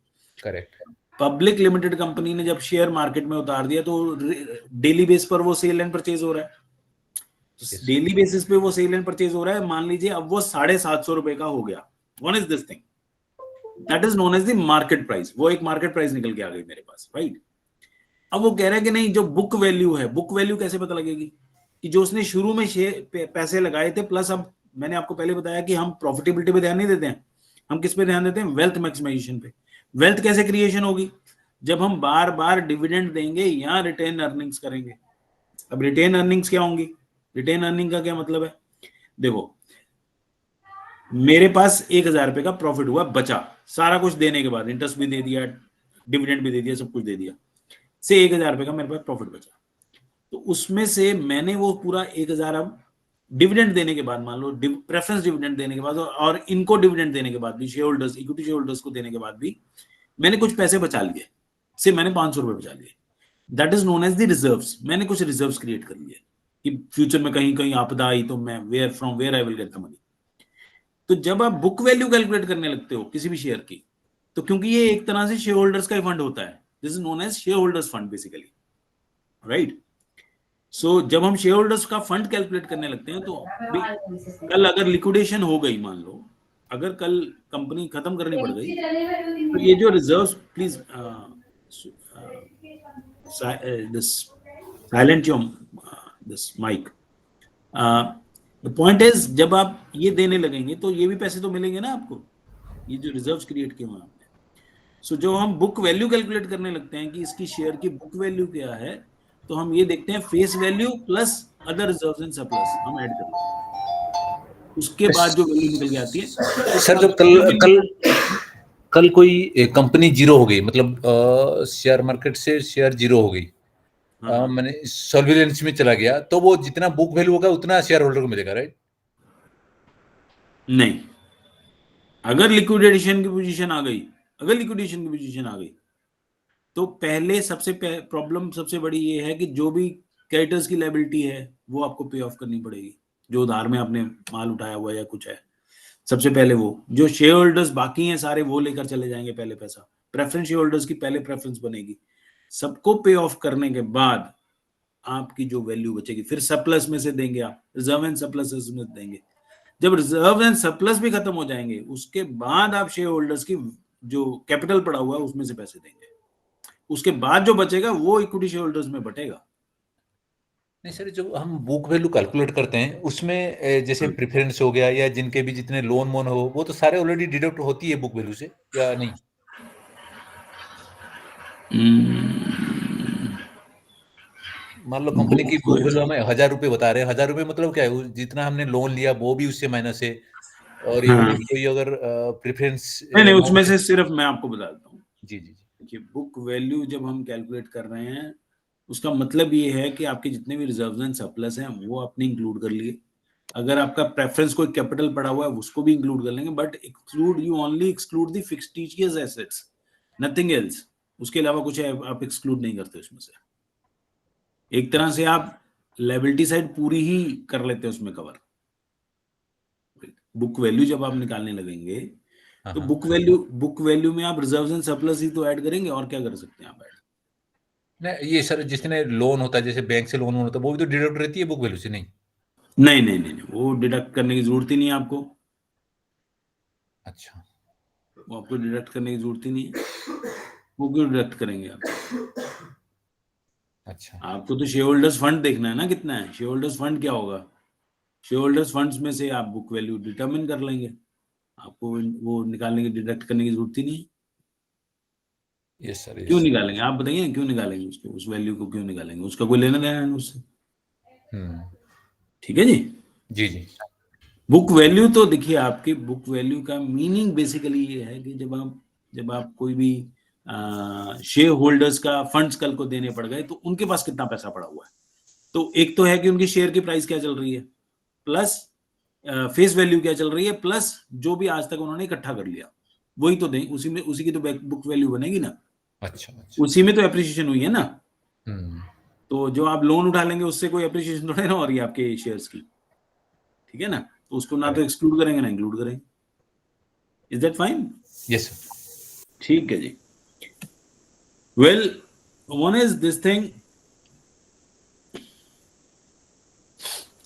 Correct. पब्लिक लिमिटेड कंपनी ने जब शेयर मार्केट में उतार दिया, तो डेली बेस पर वो सेल एंड परचेज हो रहा है. डेली बेसिस पे वो सेल एंड परचेज हो रहा है. मान लीजिए अब वो 750 रुपए का हो गया. One is this thing that is known as the market price. वो एक मार्केट प्राइस निकल के आ गई मेरे पास, राइट. अब वो कह रहा है कि नहीं, जो बुक वैल्यू है, बुक वैल्यू कैसे पता लगेगी कि जो उसने शुरू में पैसे लगाए थे, प्लस अब मैंने आपको पहले बताया कि हम प्रॉफिटेबिलिटी पे ध्यान नहीं देते हैं, हम किस पे ध्यान देते हैं, वेल्थ मैक्सिमाइजेशन पे. वेल्थ कैसे क्रिएशन होगी, जब हम बार बार डिविडेंड देंगे या रिटेन अर्निंग्स करेंगे. अब रिटेन अर्निंग्स क्या होंगी, रिटेन अर्निंग का क्या मतलब है, देखो मेरे पास 1000 रुपए का प्रॉफिट हुआ, बचा, सारा कुछ देने के बाद, इंटरेस्ट भी दे दिया, डिविडेंड भी दे दिया, सब कुछ दे दिया, से 1000 रुपए का मेरे पास प्रॉफिट बचा. तो उसमें से मैंने वो पूरा 1000 अब डिविडेंड देने के बाद, मान लो प्रेफरेंस डिविडेंड देने के बाद, और इनको डिविडेंड देने के बाद भी, share holders, equity share holders को देने के बाद भी मैंने कुछ पैसे बचा लिए, से मैंने 500 रुपए बचा लिए. That is known as the reserves. मैंने कुछ रिजर्व्स क्रिएट कर लिए कि फ्यूचर में कहीं कहीं आपदा आई तो मैं where I will get the money. तो जब आप बुक वैल्यू कैलकुलेट करने लगते हो किसी भी शेयर की, तो क्योंकि ये एक तरह से शेयर होल्डर्स का ही फंड होता है, this is known as share holders fund basically, right. So जब हम शेयर होल्डर्स का फंड कैलकुलेट करने लगते हैं, तो कल अगर लिक्विडेशन हो गई, मान लो अगर कल कंपनी खत्म करनी पड़ गई, तो ये जो reserves, please this silent your this mic. The point is, जब आप ये देने लगेंगे तो ये भी पैसे तो मिलेंगे ना आपको, ये जो रिजर्व्स क्रिएट किए हुए आपने। सो जो हम बुक वैल्यू कैलकुलेट करने लगते हैं कि इसकी शेयर की बुक वैल्यू क्या है, तो हम ये देखते हैं face value plus other reserves and surplus हम ऐड कर लेते हैं, उसके बाद जो वैल्यू निकल के आती है। सर जो कल कोई कंपनी जीरो हो गई, मतलब शेयर मार्केट से शेयर जीरो हो गई, मैंने सॉल्वेंसी में चला गया, तो वो जितना बुक वैल्यू होगा उतना शेयर होल्डर को मिलेगा, राइट? नहीं, अगर लिक्विडेशन की पोजीशन आ गई, तो पहले सबसे प्रॉब्लम सबसे बड़ी ये है कि जो भी क्रेडिटर्स की लायबिलिटी है वो आपको पे ऑफ करनी पड़ेगी, जो उधार में आपने माल उठाया हुआ या कुछ है। सबसे पहले वो जो शेयर होल्डर्स बाकी हैं सारे वो लेकर चले जाएंगे पहले पैसा, प्रेफरेंस शेयर होल्डर्स की पहले प्रेफरेंस बनेगी, सबको पे ऑफ करने के बाद आपकी जो वैल्यू बचेगी फिर सरप्लस में से देंगे, आप रिजर्व एंड सरप्लस में देंगे। जब रिजर्व एंड सरप्लस भी खत्म हो जाएंगे, उसके बाद आप शेयर होल्डर्स की जो कैपिटल पड़ा हुआ है उसमें से पैसे देंगे, उसके बाद जो बचेगा वो इक्विटी शेयर होल्डर्स में बटेगा। नहीं सर, जो हम बुक वैल्यू कैलकुलेट करते हैं उसमें जैसे प्रेफरेंस हो गया या जिनके भी जितने लोन मोन हो, वो तो सारे ऑलरेडी डिडक्ट होती है बुक वैल्यू से, या नहीं? मान लो कंपनी की बुक वैल्यू हमें 1000 रुपये बता रहे हैं, 1000 रुपये मतलब क्या है, जितना हमने लोन लिया वो भी उससे माइनस है, और हाँ। कोई अगर प्रेफरेंस नहीं, उसमें से सिर्फ मैं आपको बता देता हूँ। जी जी जी, कि बुक वैल्यू जब हम कैलकुलेट कर रहे हैं, उसका मतलब ये है कि आपके जितने भी रिजर्व्स एंड सरप्लस हैं वो आपने इंक्लूड कर लिए। अगर आपका प्रेफरेंस कोई कैपिटल पड़ा हुआ है उसको भी इंक्लूड कर लेंगे, but only exclude the fixed assets, nothing else. उसके अलावा कुछ है आप एक्सक्लूड नहीं करते उसमें से। एक तरह से आप लायबिलिटी साइड पूरी ही कर लेते हैं उसमें कवर। बुक वैल्यू जब आप निकालने लगेंगे तो बुक वैल्यू में आप रिजर्व्स एंड सरप्लस ही तो ऐड करेंगे, और क्या कर सकते हैं आप ऐड? नहीं ये सर जितने लोन होता है, जैसे बैंक से लोन होता है, वो भी तो डिडक्ट रहती है बुक वैल्यू से, नहीं? नहीं, वो डिडक्ट करने की जरूरत ही नहीं है आपको। अच्छा, वो आपको डिडक्ट करने की जरूरत ही नहीं है। वो क्यों डिडक्ट करेंगे आप? अच्छा, आपको तो शेयर होल्डर्स फंड देखना है ना कितना है। शेयर होल्डर्स फंड क्या होगा? शेयर होल्डर्स फंड्स में से आप बुक वैल्यू डिटरमिन कर लेंगे, आपको वो निकालने की डिडक्ट करने की जरूरत ही नहीं है। यस सर, क्यों यस। निकालेंगे आप बताइए, क्यों निकालेंगे उसको, उस वैल्यू को क्यों निकालेंगे? उसका कोई लेना देना है उससे। ठीक है जी। जी जी, बुक वैल्यू तो देखिए, आपकी बुक वैल्यू का मीनिंग बेसिकली ये है कि जब आप कोई भी शेयर होल्डर्स का फंड्स कल को देने पड़ गए तो उनके पास कितना पैसा पड़ा हुआ है। तो एक तो है कि उनकी शेयर की प्राइस क्या चल रही है, प्लस फेस वैल्यू क्या चल रही है, प्लस जो भी आज तक उन्होंने इकट्ठा कर लिया वही तो दें, उसी की तो बुक वैल्यू बनेगी ना। अच्छा अच्छा, उसी में तो एप्रिसिएशन हुई है ना। हम्म, तो जो आप लोन उठा लेंगे उससे कोई एप्रिसिएशन थोड़ी ना हो रही है आपके शेयर्स की, ठीक है ना। तो उसको ना तो एक्सक्लूड करेंगे ना इंक्लूड करेंगे। Is that fine? Yes sir. ठीक है जी। Well, one is this thing,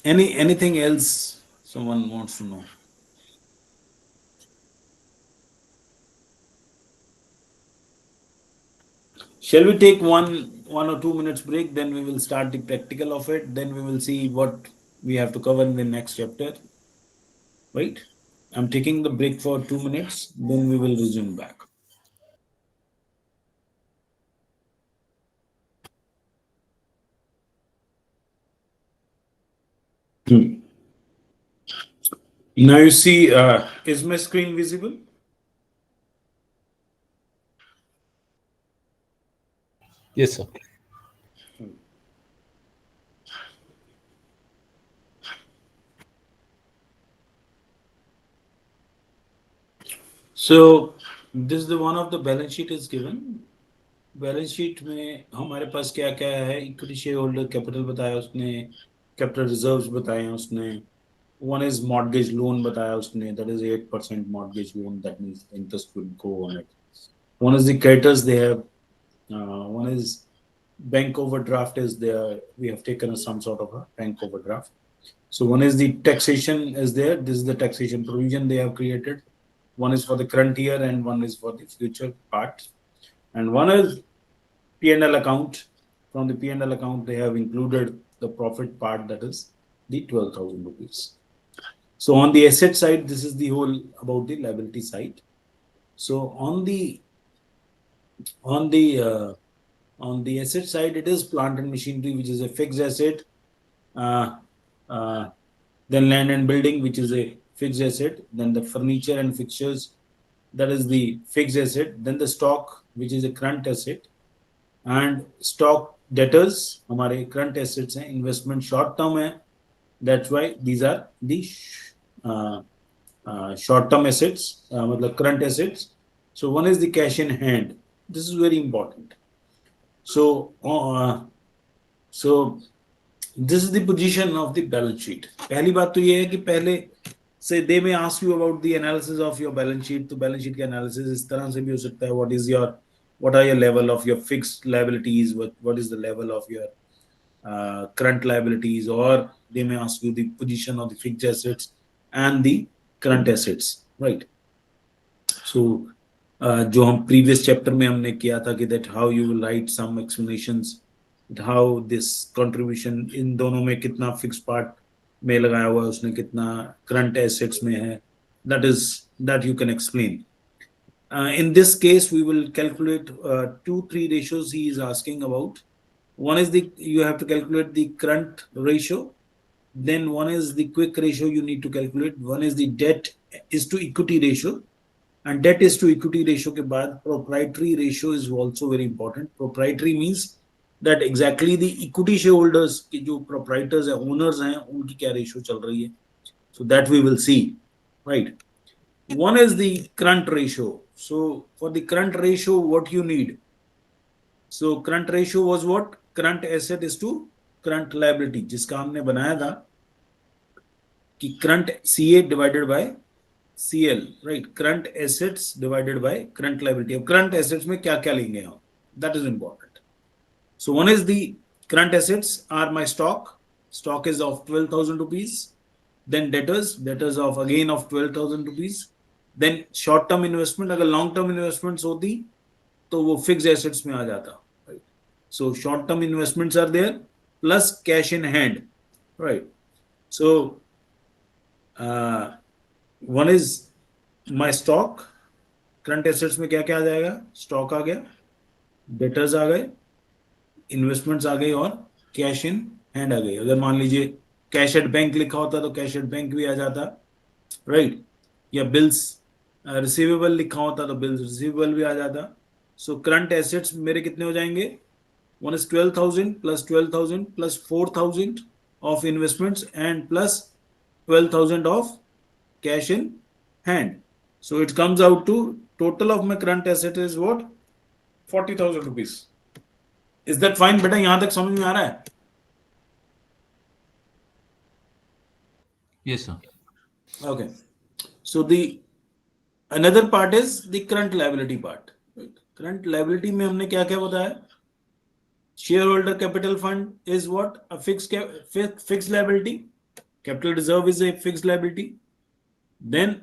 anything else someone wants to know? Shall we take one or 2 minutes break, then we will start the practical of it, then we will see what we have to cover in the next chapter, right? I'm taking the break for 2 minutes, then we will resume back. Now you see, is my screen visible? Yes sir. So this is the one of the balance sheet is given. Balance sheet में हमारे पास क्या क्या है, equity share holder capital बताया उसने, capital reserves बताए हैं उसने, one is mortgage loan बताया उसने, that is 8% mortgage loan, that means interest will go on it. One is the creditors they have, one is bank overdraft is there, we have taken some sort of a bank overdraft. So one is the taxation is there, this is the taxation provision they have created. One is for the current year and one is for the future part. And one is P&L account. From the P&L account, they have included the profit part, that is the 12,000 rupees. So on the asset side, this is the whole about the liability side. So on the asset side, it is plant and machinery, which is a fixed asset. Then land and building, which is a fixed asset. Then the furniture and fixtures, that is the fixed asset. Then the stock, which is a current asset. And stock debtors, हमारे current assets हैं, investment short term है. That's why these are the short term assets, मतलब current assets. So one is the cash in hand. This is very important. So this is the position of the balance sheet. पहली बात तो ये है कि पहले से they may ask you about the analysis of your balance sheet. तो balance sheet का analysis इस तरह से भी हो सकता है. What are your level of your fixed liabilities? What is the level of your current liabilities? Or they may ask you the position of the fixed assets and the current assets, right? So जो हम previous chapter में हमने किया था कि that how you will write some explanations, how this contribution इन दोनों में कितना fixed part में लगाया हुआ है उसने, कितना current assets में है, that you can explain. In this case, we will calculate 2-3 ratios he is asking about. One is you have to calculate the current ratio. Then one is the quick ratio you need to calculate. One is the debt is to equity ratio. And debt is to equity ratio के बाद proprietary ratio is also very important. Proprietary means that exactly the equity shareholders के जो proprietors हैं, owners हैं, उनकी क्या ratio चल रही है. So that we will see, right? One is the current ratio. So for the current ratio, what you need? So current ratio was what? Current asset is to current liability. जिसका हमने बनाया था कि current CA divided by CL, right? Current assets divided by current liability. अब current assets में क्या क्या लेंगे हम? That is important. So one is the current assets are my stock. Stock is of 12,000 rupees. Then debtors of again of 12,000 rupees. Then short term investment, अगर long term investments होती तो वो fixed assets में आ जाता, right? So short term investments are there plus cash in hand, right? So one is my stock. Current assets में क्या क्या आ जाएगा? Stock आ गया, debtors आ गए, investments आ गई और cash in hand आ गई. अगर मान लीजिए cash at bank लिखा होता तो cash at bank भी आ जाता, right? या bills रिसीवेबल लिखा होता तो बिल्स रिसीवेबल भी आ जाता. सो करंट एसेट्स मेरे कितने हो जाएंगे? One is 12,000 plus 4,000 of investments and plus 12,000 of cash in hand. So it comes out to total of my current asset is what? 40,000 rupees. Is that fine बेटा? यहां तक समझ में आ रहा है? Yes sir. Okay. So the another part is the current liability part. Current liability में हमने क्या क्या बताया? Shareholder capital fund is what? A fixed liability. Capital reserve is a fixed liability. Then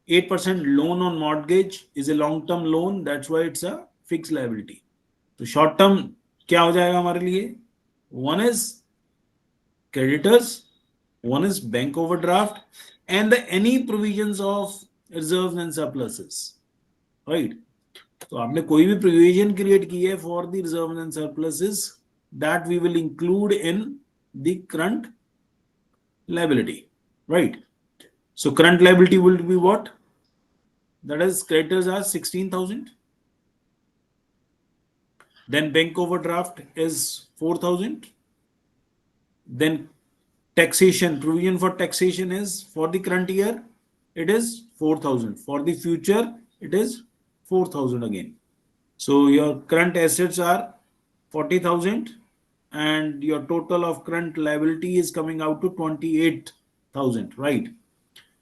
8% loan on mortgage is a long term loan. That's why it's a fixed liability. तो short term क्या हो जाएगा हमारे लिए? One is creditors, one is bank overdraft, and any provisions of reserves and surpluses, right? तो आपने कोई भी provision create की है for the reserves and surpluses, that we will include in the current liability, right? So current liability will be what? That is creditors are 16,000. Then bank overdraft is 4,000. Then taxation, provision for taxation is for the current year it is 4,000. For the future it is 4,000 again. So your current assets are 40,000 and your total of current liability is coming out to 28,000, right?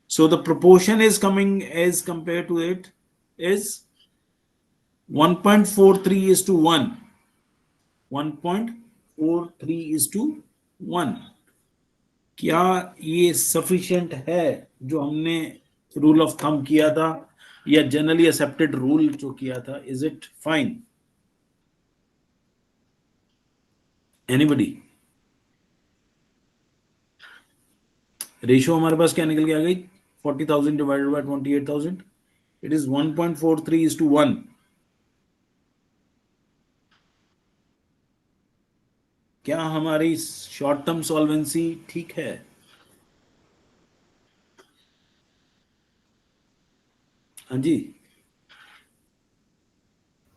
So the proportion is coming as compared to it is 1.43:1. 1.43:1. क्या ये sufficient है जो हमने rule of thumb किया था या generally accepted rule जो किया था? Is it fine? Anybody? Ratio हमारे पास क्या निकल के आ गई? 40,000 डिवाइडेड बाय 28,000. It is 1.43:1. क्या हमारी शॉर्ट टर्म सॉल्वेंसी ठीक है? हाँ जी,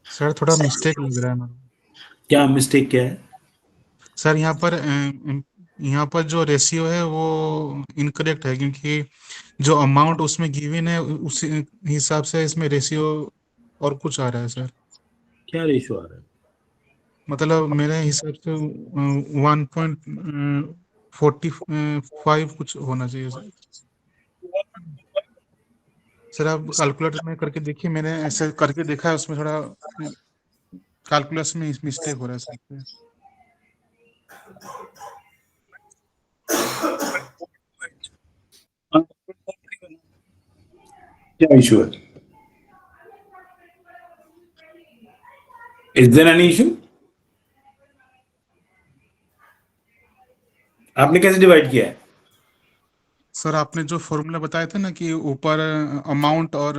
सर थोड़ा मिस्टेक लग रहा है मेरे को। क्या मिस्टेक क्या है? सर यहाँ पर जो रेशियो है वो इनकरेक्ट है, क्योंकि जो अमाउंट उसमें गिवन है उसी हिसाब से इसमें रेशियो और कुछ आ रहा है सर। क्या रेशियो आ रहा है? मतलब मेरे हिसाब से 1.45 कुछ होना चाहिए सर। सर आप कैलकुलेटर में करके देखिए, मैंने ऐसे करके देखा है, उसमें थोड़ा कैलकुलस में मिस्टेक हो रहा है सर। क्या इशू है? Is there any issue? आपने कैसे डिवाइड किया है? सर आपने जो फॉर्मूला बताया था ना कि ऊपर अमाउंट और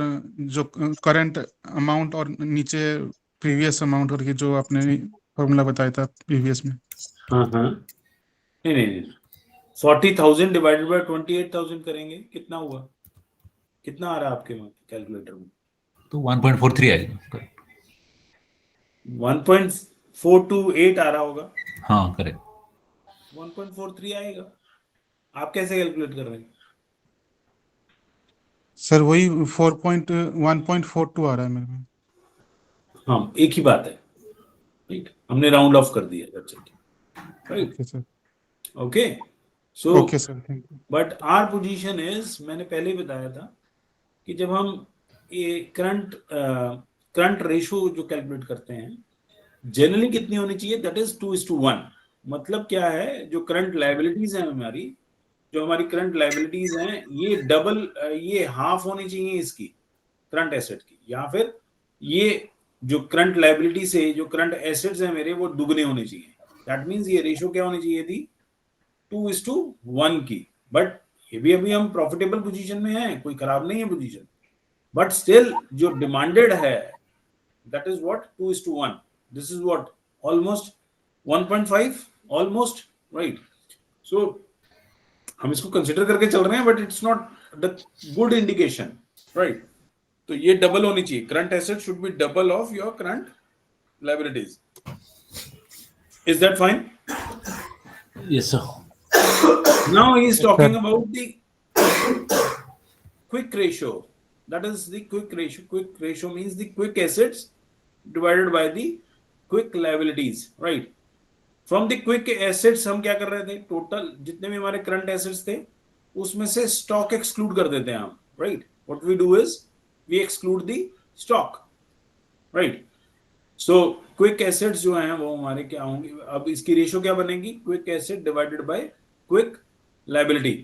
जो करंट अमाउंट और नीचे प्रीवियस अमाउंट करके जो आपने फॉर्मूला बताया था प्रीवियस में। हाँ हाँ, नहीं 40,000 डिवाइडेड बाय 28,000 करेंगे, कितना हुआ? कितना आ रहा है आपके कैलकुलेटर में? तो 1.43 आएगा। 1.428 आ रहा होगा। हाँ करेक्ट। 1.43 आएगा। आप कैसे कैलकुलेट कर रहे हैं? सर वही 1.42 आ रहा है मेरे में। हाँ, एक ही बात है, राइट? हमने राउंड ऑफ कर दिया, that's it, right? Okay sir. Okay, so okay sir, thank you. But our position is, मैंने पहले ही बताया था कि जब हम ये करंट रेशियो जो कैलकुलेट करते हैं, जनरली कितनी होनी चाहिए? That is 2:1. मतलब क्या है, जो करंट लायबिलिटीज हैं हमारी, जो हमारी करंट लायबिलिटीज हैं, ये डबल, ये हाफ होनी चाहिए इसकी करंट एसेट की, या फिर ये जो करंट लायबिलिटी से जो करंट एसेट्स हैं मेरे, वो दुगने होने चाहिए। दैट मींस ये रेशियो क्या होनी चाहिए थी? 2:1 की। बट ये भी अभी हम प्रॉफिटेबल पोजीशन में हैं, कोई खराब नहीं है पोजीशन, बट स्टिल जो डिमांडेड है that is what? 2:1. This is what? Almost 1.5, almost, right? So हम इसको कंसिडर करके चल रहे हैं, but it's not the good indication, right? तो ये डबल होनी चाहिए, current asset should be double of your current liabilities. Is that fine? Yes sir. Now he is talking about the quick ratio. That is the quick ratio. Quick ratio means the quick assets divided by the quick liabilities, right? From the quick assets हम क्या कर रहे थे? Total जितने भी हमारे current assets थे उसमें से स्टॉक एक्सक्लूड कर देते हैं हम, right? What we do is we exclude the stock, right? So quick assets जो हैं वो हमारे क्या होंगे? अब इसकी रेशियो क्या बनेगी? Quick asset divided by quick liability.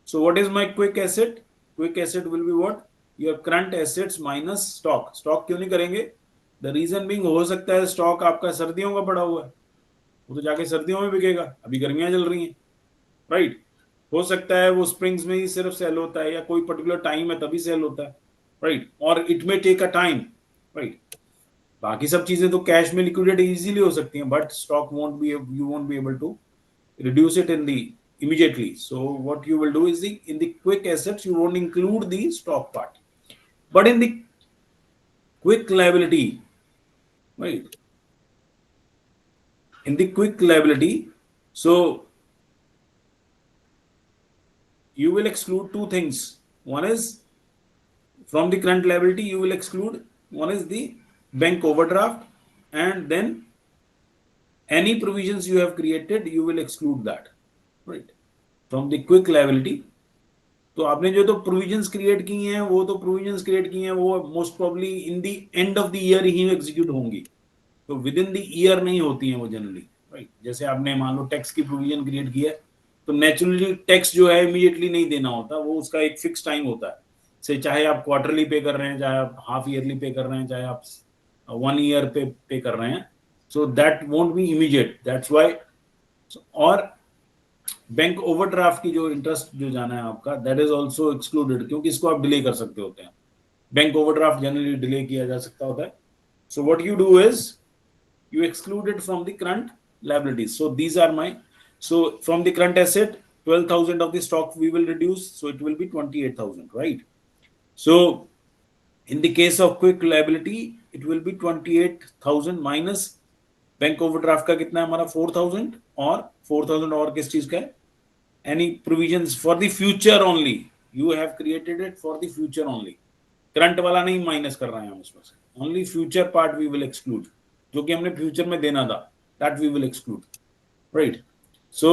So what is my quick asset? Quick asset will be what? Your current assets minus stock. Stock क्यों नहीं करेंगे? The reason being, हो सकता है स्टॉक आपका सर्दियों का पड़ा हुआ है, वो तो जाके सर्दियों में बिकेगा, अभी गर्मियां चल रही हैं, राइट? हो सकता है वो स्प्रिंग्स में ही सिर्फ सेल होता है, या कोई पर्टिकुलर टाइम है तभी सेल होता है, राइट? और it may take a time, right? बाकी सब चीजें तो कैश में लिक्विडेट इजीली हो सकती हैं, but stock won't be, you won't be able to reduce it in the immediately. So what you will do is in the quick assets you won't include the stock part, but in the quick liability, right? In the quick liability, so you will exclude two things. One is from the current liability you will exclude, one is the bank overdraft, and then any provisions you have created, you will exclude that, right, from the quick liability. तो आपने जो तो provisions create की हैं वो most probably in the end of the year he execute होंगी, तो with in the year नहीं होती हैं वो जनरली, राइट। जैसे आपने मान लो टैक्स की प्रोविजन क्रिएट की है, तो नेचुरली टैक्स जो है इमीडिएटली नहीं देना होता, वो उसका एक फिक्स टाइम होता है, से चाहे आप क्वार्टरली पे कर रहे हैं, चाहे आप हाफ ईयरली पे कर रहे हैं, चाहे आप 1 ईयर पे कर रहे हैं, so that won't be immediate, that's why. और बैंक ओवरड्राफ्ट की जो इंटरेस्ट जो जाना है आपका, दैट इज आल्सो एक्सक्लूडेड, क्योंकि इसको आप डिले कर सकते होते हैं। बैंक ओवरड्राफ्ट जनरली डिले किया जा सकता होता है। So what you do is you exclude it from the current liabilities. So these are my, so from the current asset 12,000 of the stock we will reduce, so it will be 28,000, right? So in the case of quick liability it will be 28,000 minus bank overdraft का कितना है हमारा 4,000, और 4,000 और किस चीज का है, any provisions for the future only, you have created it for the future only, current वाला नहीं माइनस कर रहे हैं हम इसमें से, only future part we will exclude, जो कि हमने फ्यूचर में देना था, that we will exclude, right? So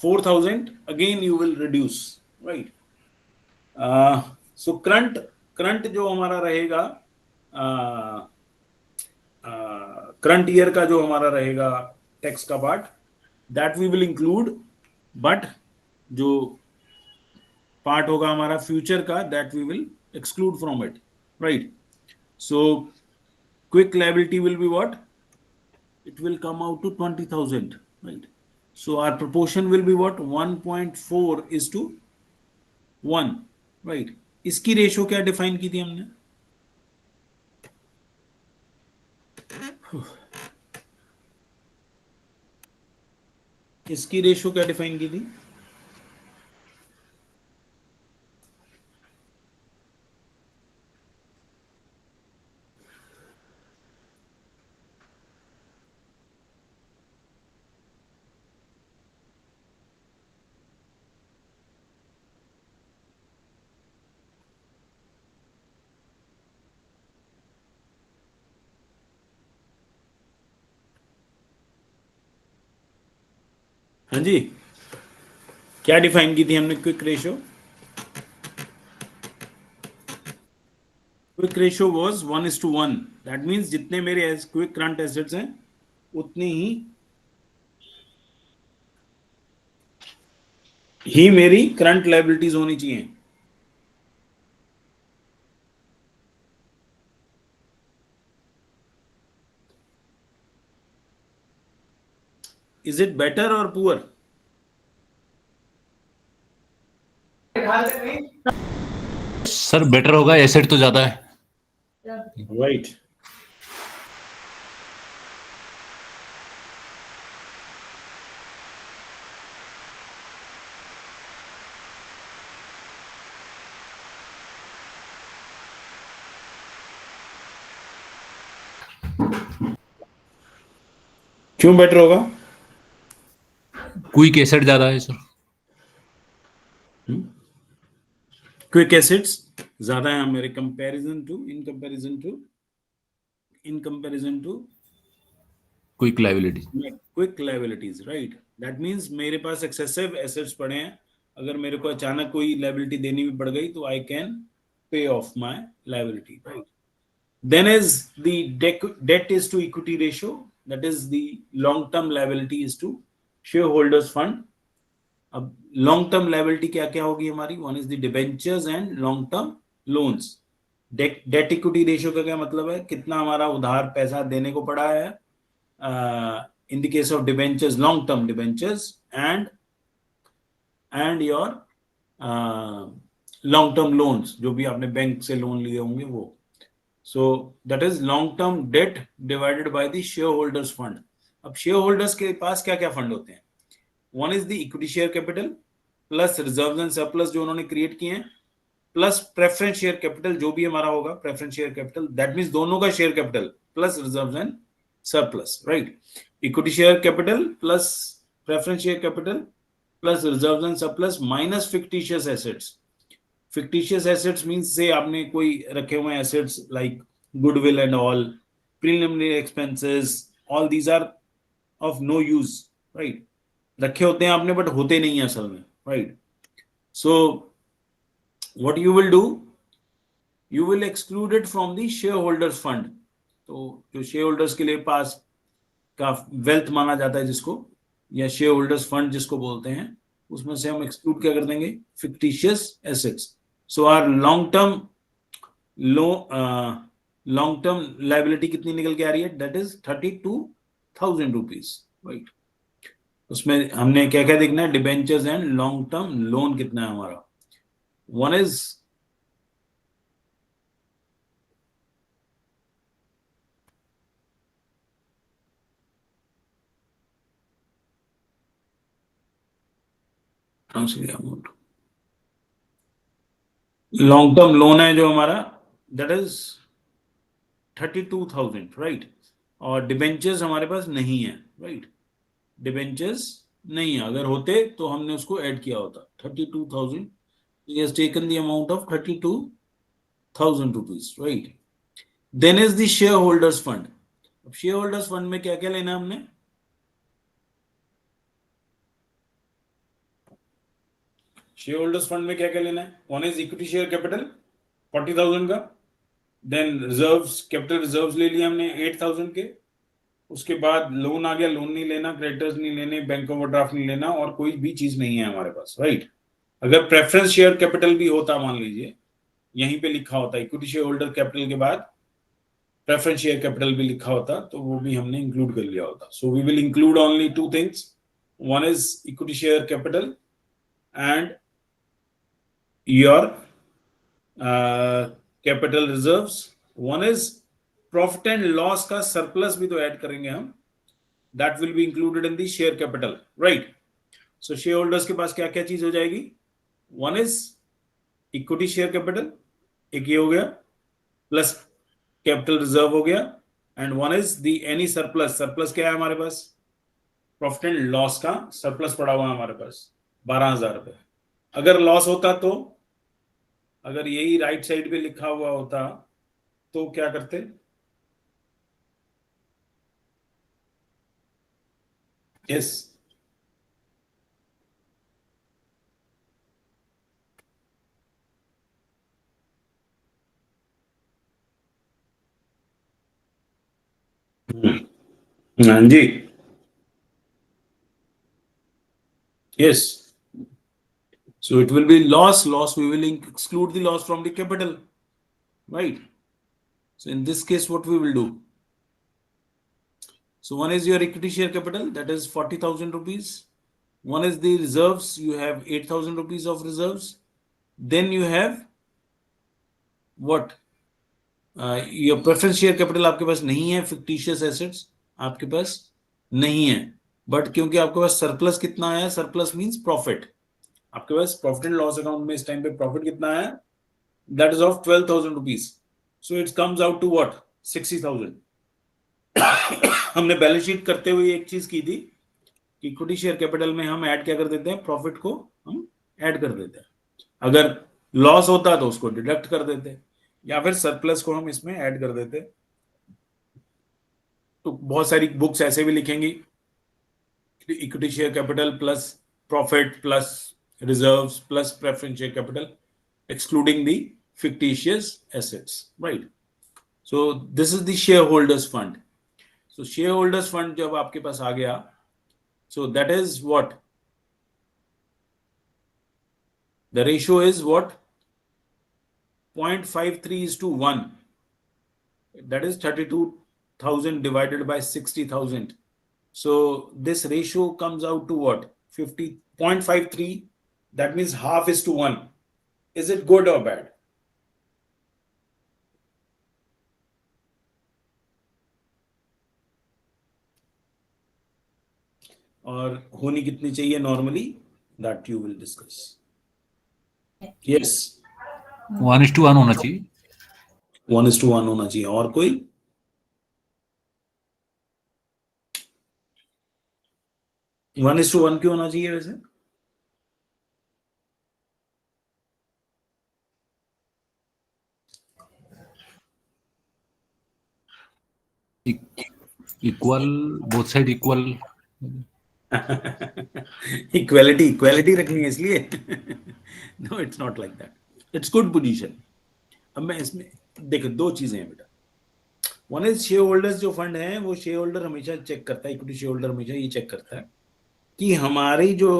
4,000 again you will reduce, right? So current जो हमारा रहेगा, करंट ईयर का जो हमारा रहेगा टैक्स का part, that we will include, but जो पार्ट होगा हमारा फ्यूचर का, that we will exclude from it, right? So quick liability will be what? It will come out to 20,000, right? So our proportion will be what? 1.4:1, right? इसकी ratio क्या define की थी हमने? इसकी रेशो क्या डिफाइन की थी? हाँ जी, क्या डिफाइन की थी हमने quick ratio? Quick ratio was 1:1, that means जितने मेरे क्विक करंट एसेट्स हैं उतनी ही मेरी करंट लायबिलिटीज होनी चाहिए। Is it better or poor? Sir better होगा, एसेट तो ज्यादा है, Right. क्यों बेटर होगा? क्विक एसेट ज्यादा है सर। क्विक एसेट्स ज्यादा है मेरे comparison to quick liability, quick liabilities, right? That means मेरे पास एक्सेसिव एसेट्स पड़े हैं, अगर मेरे को अचानक कोई लायबिलिटी देनी भी पड़ गई तो I can pay off my liability, right? Then is the debt is to equity ratio, that is the long term liability is to share holders fund. अब लॉन्ग टर्म लायबिलिटी क्या क्या होगी हमारी? One is the debentures and long term loans. Debt equity ratio का क्या मतलब है? कितना हमारा उधार पैसा देने को पड़ा है in the case of debentures, long term debentures and your long term loans, जो भी आपने बैंक से लोन लिए होंगे वो। so that is long term debt divided by the shareholders fund। अब shareholders के पास क्या क्या फंड होते हैं? one is the equity share capital plus reserves and surplus जो उन्होंने क्रिएट किए हैं, प्लस प्रेफरेंस शेयर कैपिटल जो भी हमारा होगा, preference share capital, that means दोनों का share capital plus reserves and surplus, right? Equity share capital plus preference share capital plus reserves and surplus minus fictitious assets। fictitious assets means say आपने कोई रखे हुए assets like goodwill and all, preliminary expenses, all these are of no use, right. रखे होते हैं आपने but होते नहीं है असल में, right. So what you will do, you will exclude it from the share holders fund. तो जो शेयर होल्डर्स के लिए पास का वेल्थ माना जाता है जिसको, या शेयर होल्डर्स फंड जिसको बोलते हैं, उसमें से हम एक्सक्लूड क्या कर देंगे, fictitious assets. So are long term long term liability कितनी निकल के आ रही है, दैट इज 32,000 रुपीज, राइट। उसमें हमने क्या क्या देखना है, debentures and long term loan कितना है हमारा। One is amount, long term loan है जो हमारा, दैट इज 32,000, राइट। और डिबेंचर्स हमारे पास नहीं है, राइट। डिबेंचर्स नहीं है, अगर होते तो हमने उसको ऐड किया होता। 32,000, he has taken the amount of 32,000 rupees, right? Then is the shareholders fund. अब shareholders fund में क्या क्या लेना है हमने, shareholders fund में क्या क्या लेना है, one is equity share capital 40,000 का, देन रिजर्व्स, कैपिटल रिजर्व्स ले लिया हमने 8,000 के, उसके बाद लोन आ गया, लोन नहीं लेना, क्रेडिटर्स नहीं लेने, बैंक ओवरड्राफ्ट नहीं लेना, और कोई भी चीज नहीं है हमारे पास, राइट। अगर प्रेफरेंस शेयर कैपिटल भी होता, मान लीजिए यहीं पे लिखा होता इक्विटी शेयर होल्डर कैपिटल के बाद प्रेफरेंस शेयर कैपिटल भी लिखा होता, तो वो भी हमने इंक्लूड कर लिया होता। So we will include only two things, one is equity share capital and your capital reserves. One is profit and loss का सरप्लस भी तो ऐड करेंगे हम, that will be included in the share capital, right. So share holders के पास क्या क्या चीज हो जाएगी, one is equity share capital, एक ये हो गया, प्लस कैपिटल रिजर्व हो गया, and one is the any surplus. Surplus क्या है हमारे पास, प्रॉफिट एंड लॉस का सरप्लस पड़ा हुआ है हमारे पास 12,000 रुपए। अगर लॉस होता तो, अगर यही राइट साइड पे लिखा हुआ होता तो क्या करते, यस हाँ जी, yes. So it will be loss, we will exclude the loss from the capital, right? So in this case what we will do, so one is your equity share capital, that is 40,000 rupees. One is the reserves, you have 8,000 rupees of reserves. Then you have what, your preference share capital आपके पास नहीं है, fictitious assets आपके पास नहीं है, but क्योंकि आपके पास surplus कितना आया, सरप्लस मींस प्रॉफिट, आपके पास प्रॉफिट एंड लॉस अकाउंट में इस टाइम पे प्रॉफिट कितना आया, that is of 12,000 rupees. So it comes out to what, 60,000। हमने बैलेंस शीट करते हुए एक चीज की थी कि इक्विटी शेयर कैपिटल में हम ऐड क्या कर देते हैं, प्रॉफिट को हम ऐड कर देते हैं, अगर लॉस होता तो उसको डिडक्ट कर देते, या फिर सरप्लस को हम इसमें ऐड कर देते। तो बहुत सारी बुक्स ऐसे भी लिखेंगी, equity share capital plus profit plus reserves plus preference share capital excluding the fictitious assets, right? So this is the shareholders fund. So shareholders fund जब आपके पास आ गया, so that is what the ratio is, what 0.53:1, that is 32,000 divided by 60,000. So this ratio comes out to what, 50.53, that means half is to 1. Is it good or bad? और होनी कितनी चाहिए normally, that you will discuss. Yes, 1:1 होना चाहिए, 1:1 होना चाहिए। और कोई, 1:1 क्यों होना चाहिए वैसे, equal, both side equal. Equality रखेंगे इसलिए। No, it's not like that, it's good position. अब मैं इसमें देखो दो चीजें हैं बेटा। वन इज शेयर होल्डर्स, जो फंड है वो शेयर होल्डर हमेशा चेक करता है, इक्विटी शेयर होल्डर हमेशा ये चेक करता है कि हमारी जो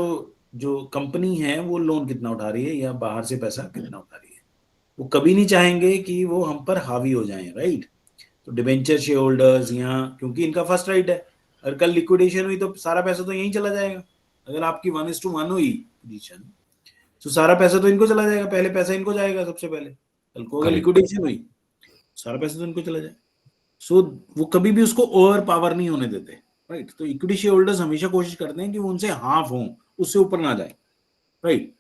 जो कंपनी है वो लोन कितना उठा रही है या बाहर से पैसा कितना उठा रही है। वो कभी नहीं चाहेंगे कि वो हम पर हावी हो जाएं, राइट। तो डिबेंचर शेयर होल्डर्स यहाँ, क्योंकि इनका फर्स्ट राइट है, अगर कल लिक्विडेशन हुई तो सारा पैसा तो यहीं चला जाएगा। अगर आपकी 1:1 हुई पोजीशन, तो सारा पैसा तो इनको चला जाएगा, पहले पैसा इनको जाएगा सबसे पहले। कल को अगर Correct. लिक्विडेशन हुई, सारा पैसा तो इनको चला जाएगा। सो वो कभी भी उसको ओवर पावर नहीं होने देते, राइट। तो इक्विटी शेयर होल्डर्स हमेशा कोशिश करते हैं कि वो उनसे हाफ हो, उससे ऊपर ना जाए, राइट।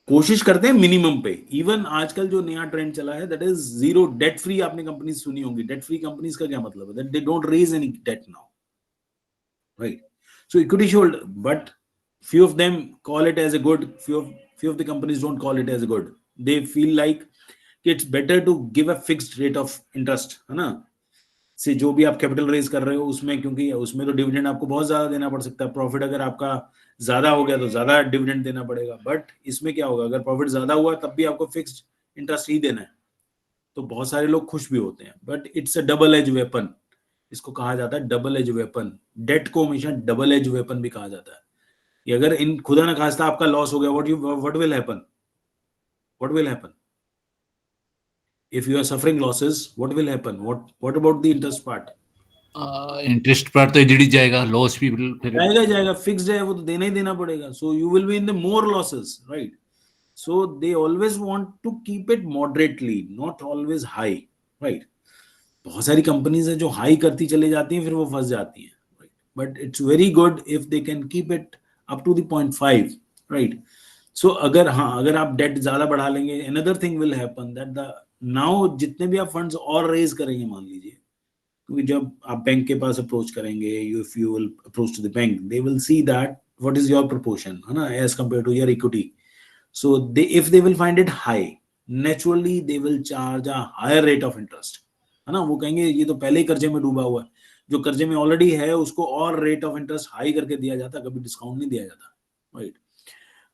कोशिश करते हैं मिनिमम पे। इवन आजकल जो नया ट्रेंड चला है, that is zero debt free. आपने कंपनी सुनी होंगी, डेट फ्री कंपनीज का क्या मतलब है? That they don't raise any debt now, right. So equity share holder, but few of them call it as a good, few of the companies don't call it as a good. They feel like it's better to give a fixed rate of interest, है ना। से जो भी आप capital raise कर रहे हो उसमें, क्योंकि उसमें तो डिविडेंड आपको बहुत ज्यादा देना पड़ सकता है। प्रॉफिट अगर आपका ज्यादा हो गया तो ज्यादा डिविडेंड देना पड़ेगा, बट इसमें क्या होगा, अगर प्रॉफिट ज्यादा हुआ तब भी आपको फिक्स्ड इंटरेस्ट ही देना है, तो बहुत सारे लोग खुश भी होते हैं। But it's a double edge weapon, इसको कहा जाता है डबल एज वेपन। डेट को हमेशा डबल एज वेपन भी कहा जाता है। कि अगर इन खुदा ना खास्ता आपका लॉस हो गया, what will happen, what will happen if you are suffering losses, what will happen, what about the interest part? Interest पर तो एडीडी जाएगा, लॉस भी फिर जाएगा, फिक्स्ड है, वो तो देना ही देना पड़ेगा। So you will be in the more losses, right. So they always want to keep it moderately, not always high, right. बहुत सारी कंपनीज है जो हाई करती चली जाती हैं, फिर वो फंस जाती हैं, right. But it's very good if they can keep it up to the 0.5, right. So अगर अगर आप डेट ज्यादा बढ़ा लेंगे, another thing will happen that the now जितने भी आप फंड्स और रेज करेंगे, मान लीजिए, क्योंकि जब आप बैंक के पास अप्रोच करेंगे, if you will approach to the bank, they will see that what is your proportion, है ना, as compare to your equity. So they, if they will find it high, naturally they will charge a higher rate of interest, है ना। वो कहेंगे ये तो पहले ही कर्जे में डूबा हुआ है, जो कर्जे में ऑलरेडी है उसको और रेट ऑफ इंटरेस्ट हाई करके दिया जाता, कभी डिस्काउंट नहीं दिया जाता, राइट।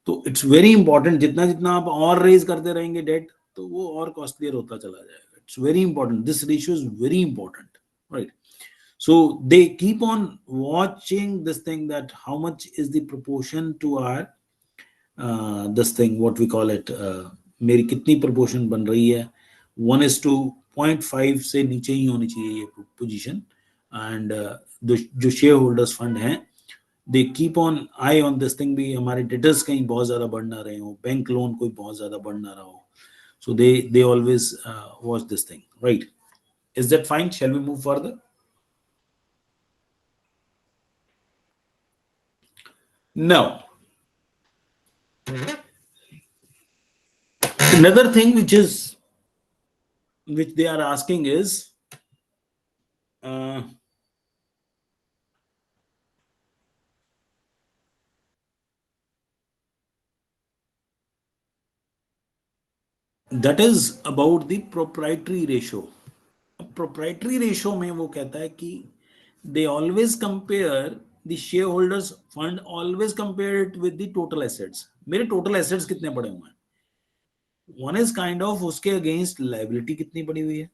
तो इट्स वेरी इंपॉर्टेंट, जितना जितना आप और रेज करते रहेंगे डेट, तो वो और कॉस्टलियर होता चला जाएगा। It's very important, this ratio is very important, right? So they keep on watching this thing, that how much is the proportion to our this thing, what we call it, मेरी कितनी proportion बन रही है, 1:0.5 से नीचे ही होनी चाहिए ये पोजीशन। एंड जो शेयर होल्डर्स फंड हैं, they keep on I on this thing, भी हमारे डेटर्स कहीं बहुत ज्यादा बढ़ ना रहे हो, बैंक लोन कोई बहुत ज्यादा बढ़ ना रहा हो। So they always watch this thing, right. Is that fine? Shall we move further? No. Another thing which they are asking is that is about the proprietary ratio. Proprietary ratio में वो कहता है कि they always compare the shareholders fund, always compare it with the total assets. मेरे total assets कितने पड़े हुए हैं, वन इज काइंड ऑफ उसके अगेंस्ट लाइबिलिटी कितनी पड़ी हुई है,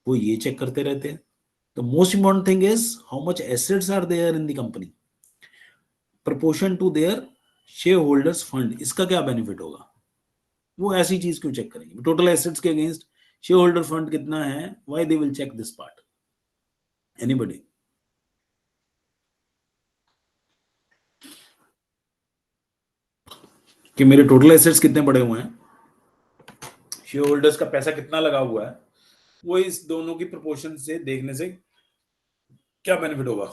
वो ये चेक करते रहते हैं। The most important thing is how much assets are there in the company proportion to their share holders fund. इसका क्या बेनिफिट होगा, वो ऐसी चीज क्यों चेक करेंगे? टोटल एसेट्स के अगेंस्ट शेयर होल्डर फंड कितना है, why they will check this part? Anybody? कि मेरे टोटल एसेट्स कितने पड़े हुए हैं, शेयर होल्डर्स का पैसा कितना लगा हुआ है, वो इस दोनों की प्रोपोर्शन से देखने से क्या बेनिफिट होगा?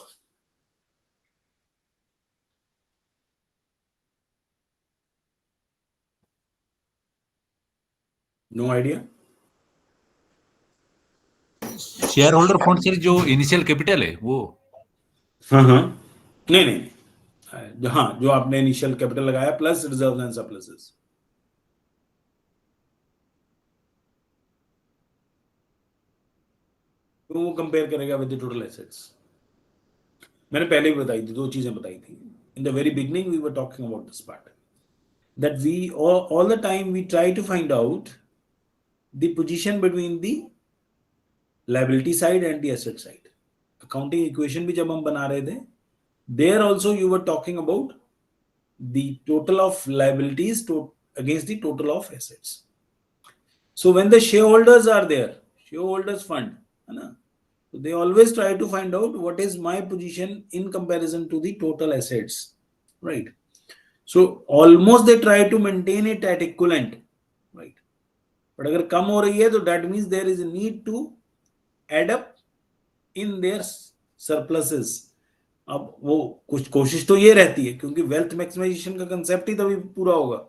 No idea. Share holder fund से जो इनिशियल कैपिटल है वो, हाँ नहीं नहीं, हाँ जो आपने इनिशियल कैपिटल लगाया प्लस रिजर्व एंड सरप्लसेस, तो वो कंपेयर करेगा विद द टोटल एसेट्स। मैंने पहले भी बताई थी, दो चीजें बताई थी. In the very beginning we were talking about this part, that we all the time we try to find out the position between the liability side and the asset side. Accounting equation भी जब हम बना रहे थे, there also you were talking about the total of liabilities against the total of assets. So when the shareholders are there, shareholders fund, है ना, so they always try to find out what is my position in comparison to the total assets, right? So almost they try to maintain it at equivalent, right? But अगर कम हो रही है तो that means there is a need to add up in their surpluses. अब वो कुछ कोशिश तो ये रहती है, क्योंकि वेल्थ मैक्सिमाइजेशन का कंसेप्ट ही तभी पूरा होगा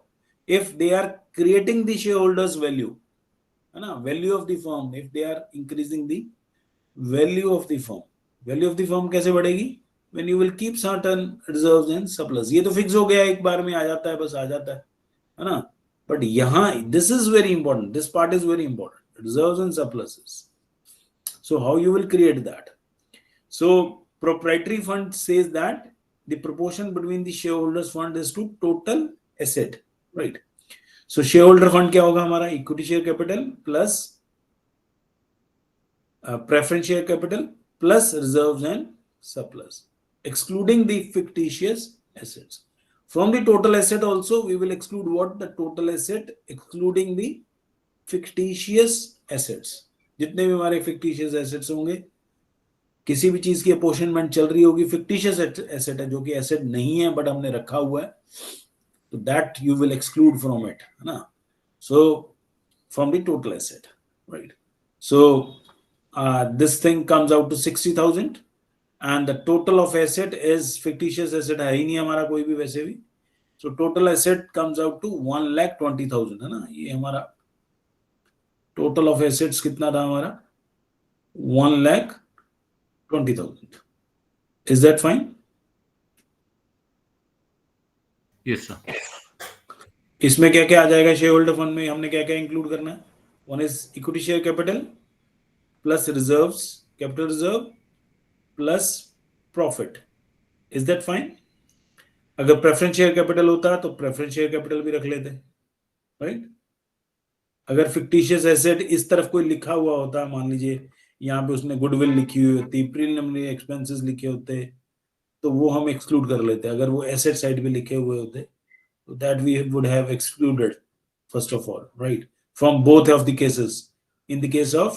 if they are creating the share holders value, है ना, value of the firm, if they are increasing the value of the firm. Value of the firm कैसे बढ़ेगी? When you will keep certain reserves and surplus. ये तो fix हो गया, एक बार में आ जाता है, बस आ जाता है ना. बट यहाँ this is very important, this part is very important, reserves and surpluses. So how you will create that? So proprietary fund says that the proportion between the shareholders fund is to total asset, right? So shareholder fund क्या होगा हमारा? Equity share capital plus preference share capital plus reserves and surplus, excluding the fictitious assets. From the total asset also we will exclude what? The total asset excluding the fictitious assets. जितने भी हमारे fictitious assets होंगे, किसी भी चीज की apportionment चल रही होगी, फिक्टिशियस एसेट है जो कि एसेट नहीं है बट हमने रखा हुआ है, तो that you will exclude from it, है ना. So from the total asset, right. So this thing comes out to 60,000 and the total of asset is, fictitious asset है ही नहीं हमारा कोई भी वैसे भी, so total asset comes out to 1,20,000, है ना. ये हमारा टोटल ऑफ एसेट्स कितना था हमारा? 1,20,000. Is that fine? Yes sir. इसमें क्या क्या आ जाएगा? शेयर होल्डर फंड में हमने क्या क्या इंक्लूड करना है? One is equity share capital plus reserves, capital reserve plus profit. Is that fine? अगर प्रेफरेंस शेयर कैपिटल होता तो प्रेफरेंस शेयर कैपिटल भी रख लेते, राइट. अगर फिक्टिशियस एसेट इस तरफ कोई लिखा हुआ होता, मान लीजिए यहाँ पे उसने गुडविल लिखी हुई होती, प्रीलिमिनरी एक्सपेंसेस लिखे होते, तो वो हम एक्सक्लूड कर लेते. अगर वो एसेट साइड पे लिखे हुए होते तो that we would have excluded first of all, right, from both of the cases, in the case of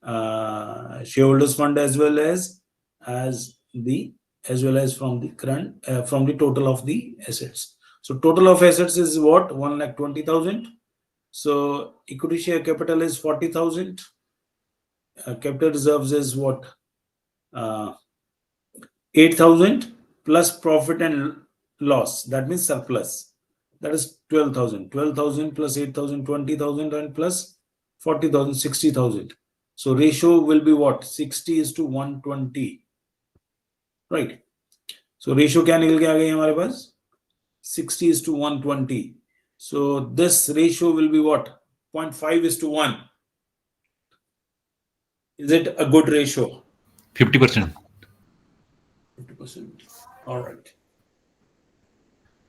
share holders fund as well as from the current from the total of the assets. So total of assets is what? 1,20,000. So equity share capital is 40,000. Capital reserves is what? 8,000 plus profit and loss. That means surplus. That is 12,000. 12,000 plus 8,000, 20,000, and plus 40,000, 60,000. So ratio will be what? 60:120. Right. So ratio क्या निकल के आ गई हमारे पास? 60:120. So this ratio will be what? 0.5:1. Is it a good ratio? 50%. 50%. All right.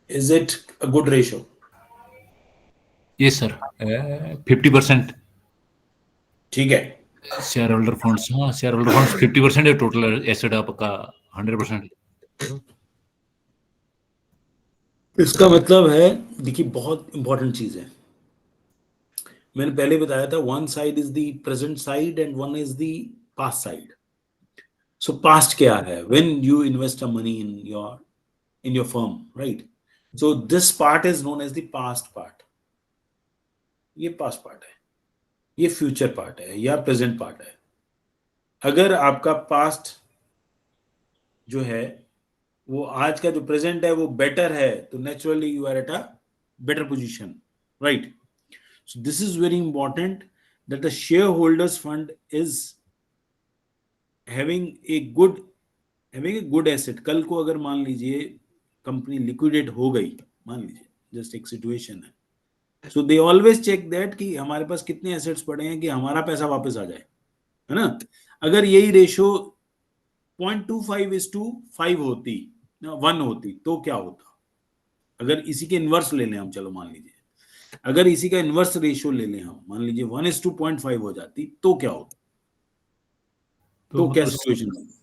Is it a good ratio? Yes sir. 50%. ठीक है. Share holder funds, हाँ share holder funds 50% है, total asset आपका 100%. इसका मतलब है, देखिए बहुत इंपॉर्टेंट चीज है, मैंने पहले बताया था, one side is the present side and one is the past side. So past क्या है? When you invest a money in your firm, right. So this part is known as the past part. ये past part है, ये future part है या present part है. अगर आपका पास्ट जो है वो आज का जो प्रेजेंट है वो बेटर है, तो naturally you are at a better position, right. So this is very important that the share holders fund is having a good asset. कल को अगर मान लीजिए कंपनी लिक्विडेट हो गई, मान लीजिए जस्ट एक सिचुएशन है, सो दे ऑलवेज चेक दैट कि हमारे पास कितने एसेट्स पड़े हैं कि हमारा पैसा वापस आ जाए, है ना. अगर यही रेशियो 0.25:5 होती, 1 होती, तो क्या होता? अगर इसी के इनवर्स ले लें हम, चलो मान लीजिए, अगर इसी का इनवर्स रेशियो ले लें हम, मान लीजिए 1:0.5 हो जाती, तो क्या होता? तो क्या सिचुएशन होती?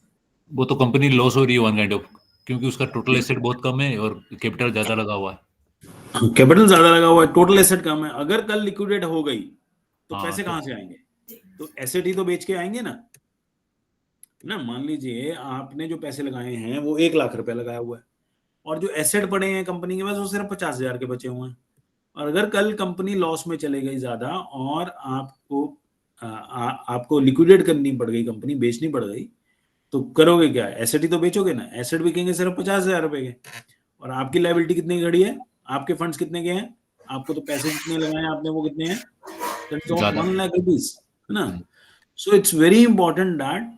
वो तो कंपनी लॉस हो रही है वन काइंड ऑफ, क्योंकि उसका टोटल एसेट बहुत कम है और कैपिटल ज्यादा लगा हुआ है। कैपिटल ज्यादा लगा हुआ है, टोटल एसेट कम है। अगर कल लिक्विडेट हो गई तो हाँ, पैसे कहां से आएंगे? तो एसेट ही तो बेच के आएंगे ना। मान लीजिए आपने जो पैसे लगाए हैं वो 1 लाख रुपए लगाया हुआ है, और जो एसेट पड़े हैं कंपनी के पास वो सिर्फ 50,000 के बचे हुए हैं। और अगर कल कंपनी लॉस में चले गई ज्यादा और आपको लिक्विडेट करनी पड़ गई, कंपनी बेचनी पड़ गई, तो करोगे क्या? एसेट ही तो बेचोगे ना। एसेट बिकेंगे सिर्फ 50,000 रुपए के, और आपकी लायबिलिटी कितनी खड़ी है? आपके फंड्स कितने के हैं? आपको तो पैसे जितने लगाए आपने वो कितने हैं? ज्यादा। 1 लाख रुपीज, है ना। सो it's very important that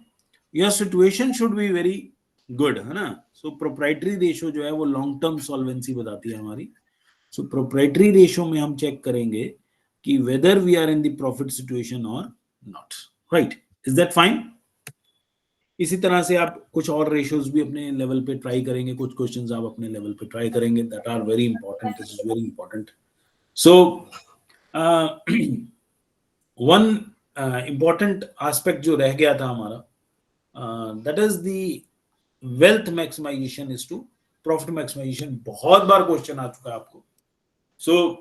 your situation should be very good, है ना। सो प्रोप्राइटरी रेशियो जो है वो लॉन्ग टर्म सॉल्वेंसी बताती है हमारी। सो प्रोप्राइटरी रेशियो में हम चेक करेंगे कि whether we are in the profit situation और not, right? Is that fine? इसी तरह से आप कुछ और रेशियोज भी अपने लेवल पे ट्राई करेंगे, कुछ क्वेश्चंस आप अपने लेवल पे ट्राई करेंगे, that are very important, this is very important. So one important aspect जो रह गया था हमारा, that is the wealth maximisation is to profit maximisation. बहुत बार क्वेश्चन आ चुका है आपको। सो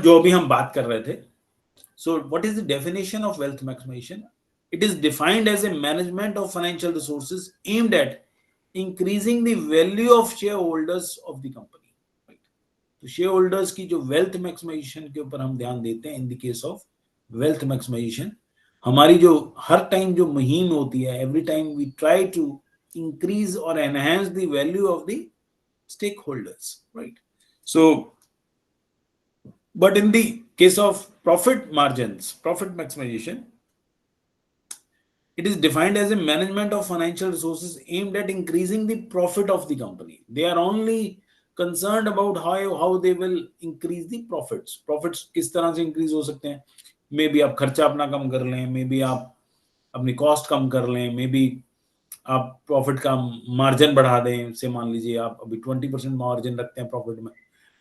जो अभी हम बात कर रहे थे, so what is the definition of wealth maximisation? It is defined as a management of financial resources aimed at increasing the value of shareholders of the company. Right? तो shareholders की जो wealth maximization के ऊपर हम ध्यान देते हैं, in the case of wealth maximization, हमारी जो हर टाइम जो मुहिम होती है, every time we try to increase or enhance the value of the stakeholders, right? So, but in the case of profit margins, profit maximization, it is defined as a management of financial resources aimed at increasing the profit of the company. They are only concerned about how they will increase the profits. Profits किस तरह से increase हो सकते हैं? Maybe आप खर्चा अपना कम कर लें, maybe आप अपनी cost कम कर लें, maybe आप profit का margin बढ़ा दें। से मान लीजिए आप अभी 20% margin रखते हैं profit में,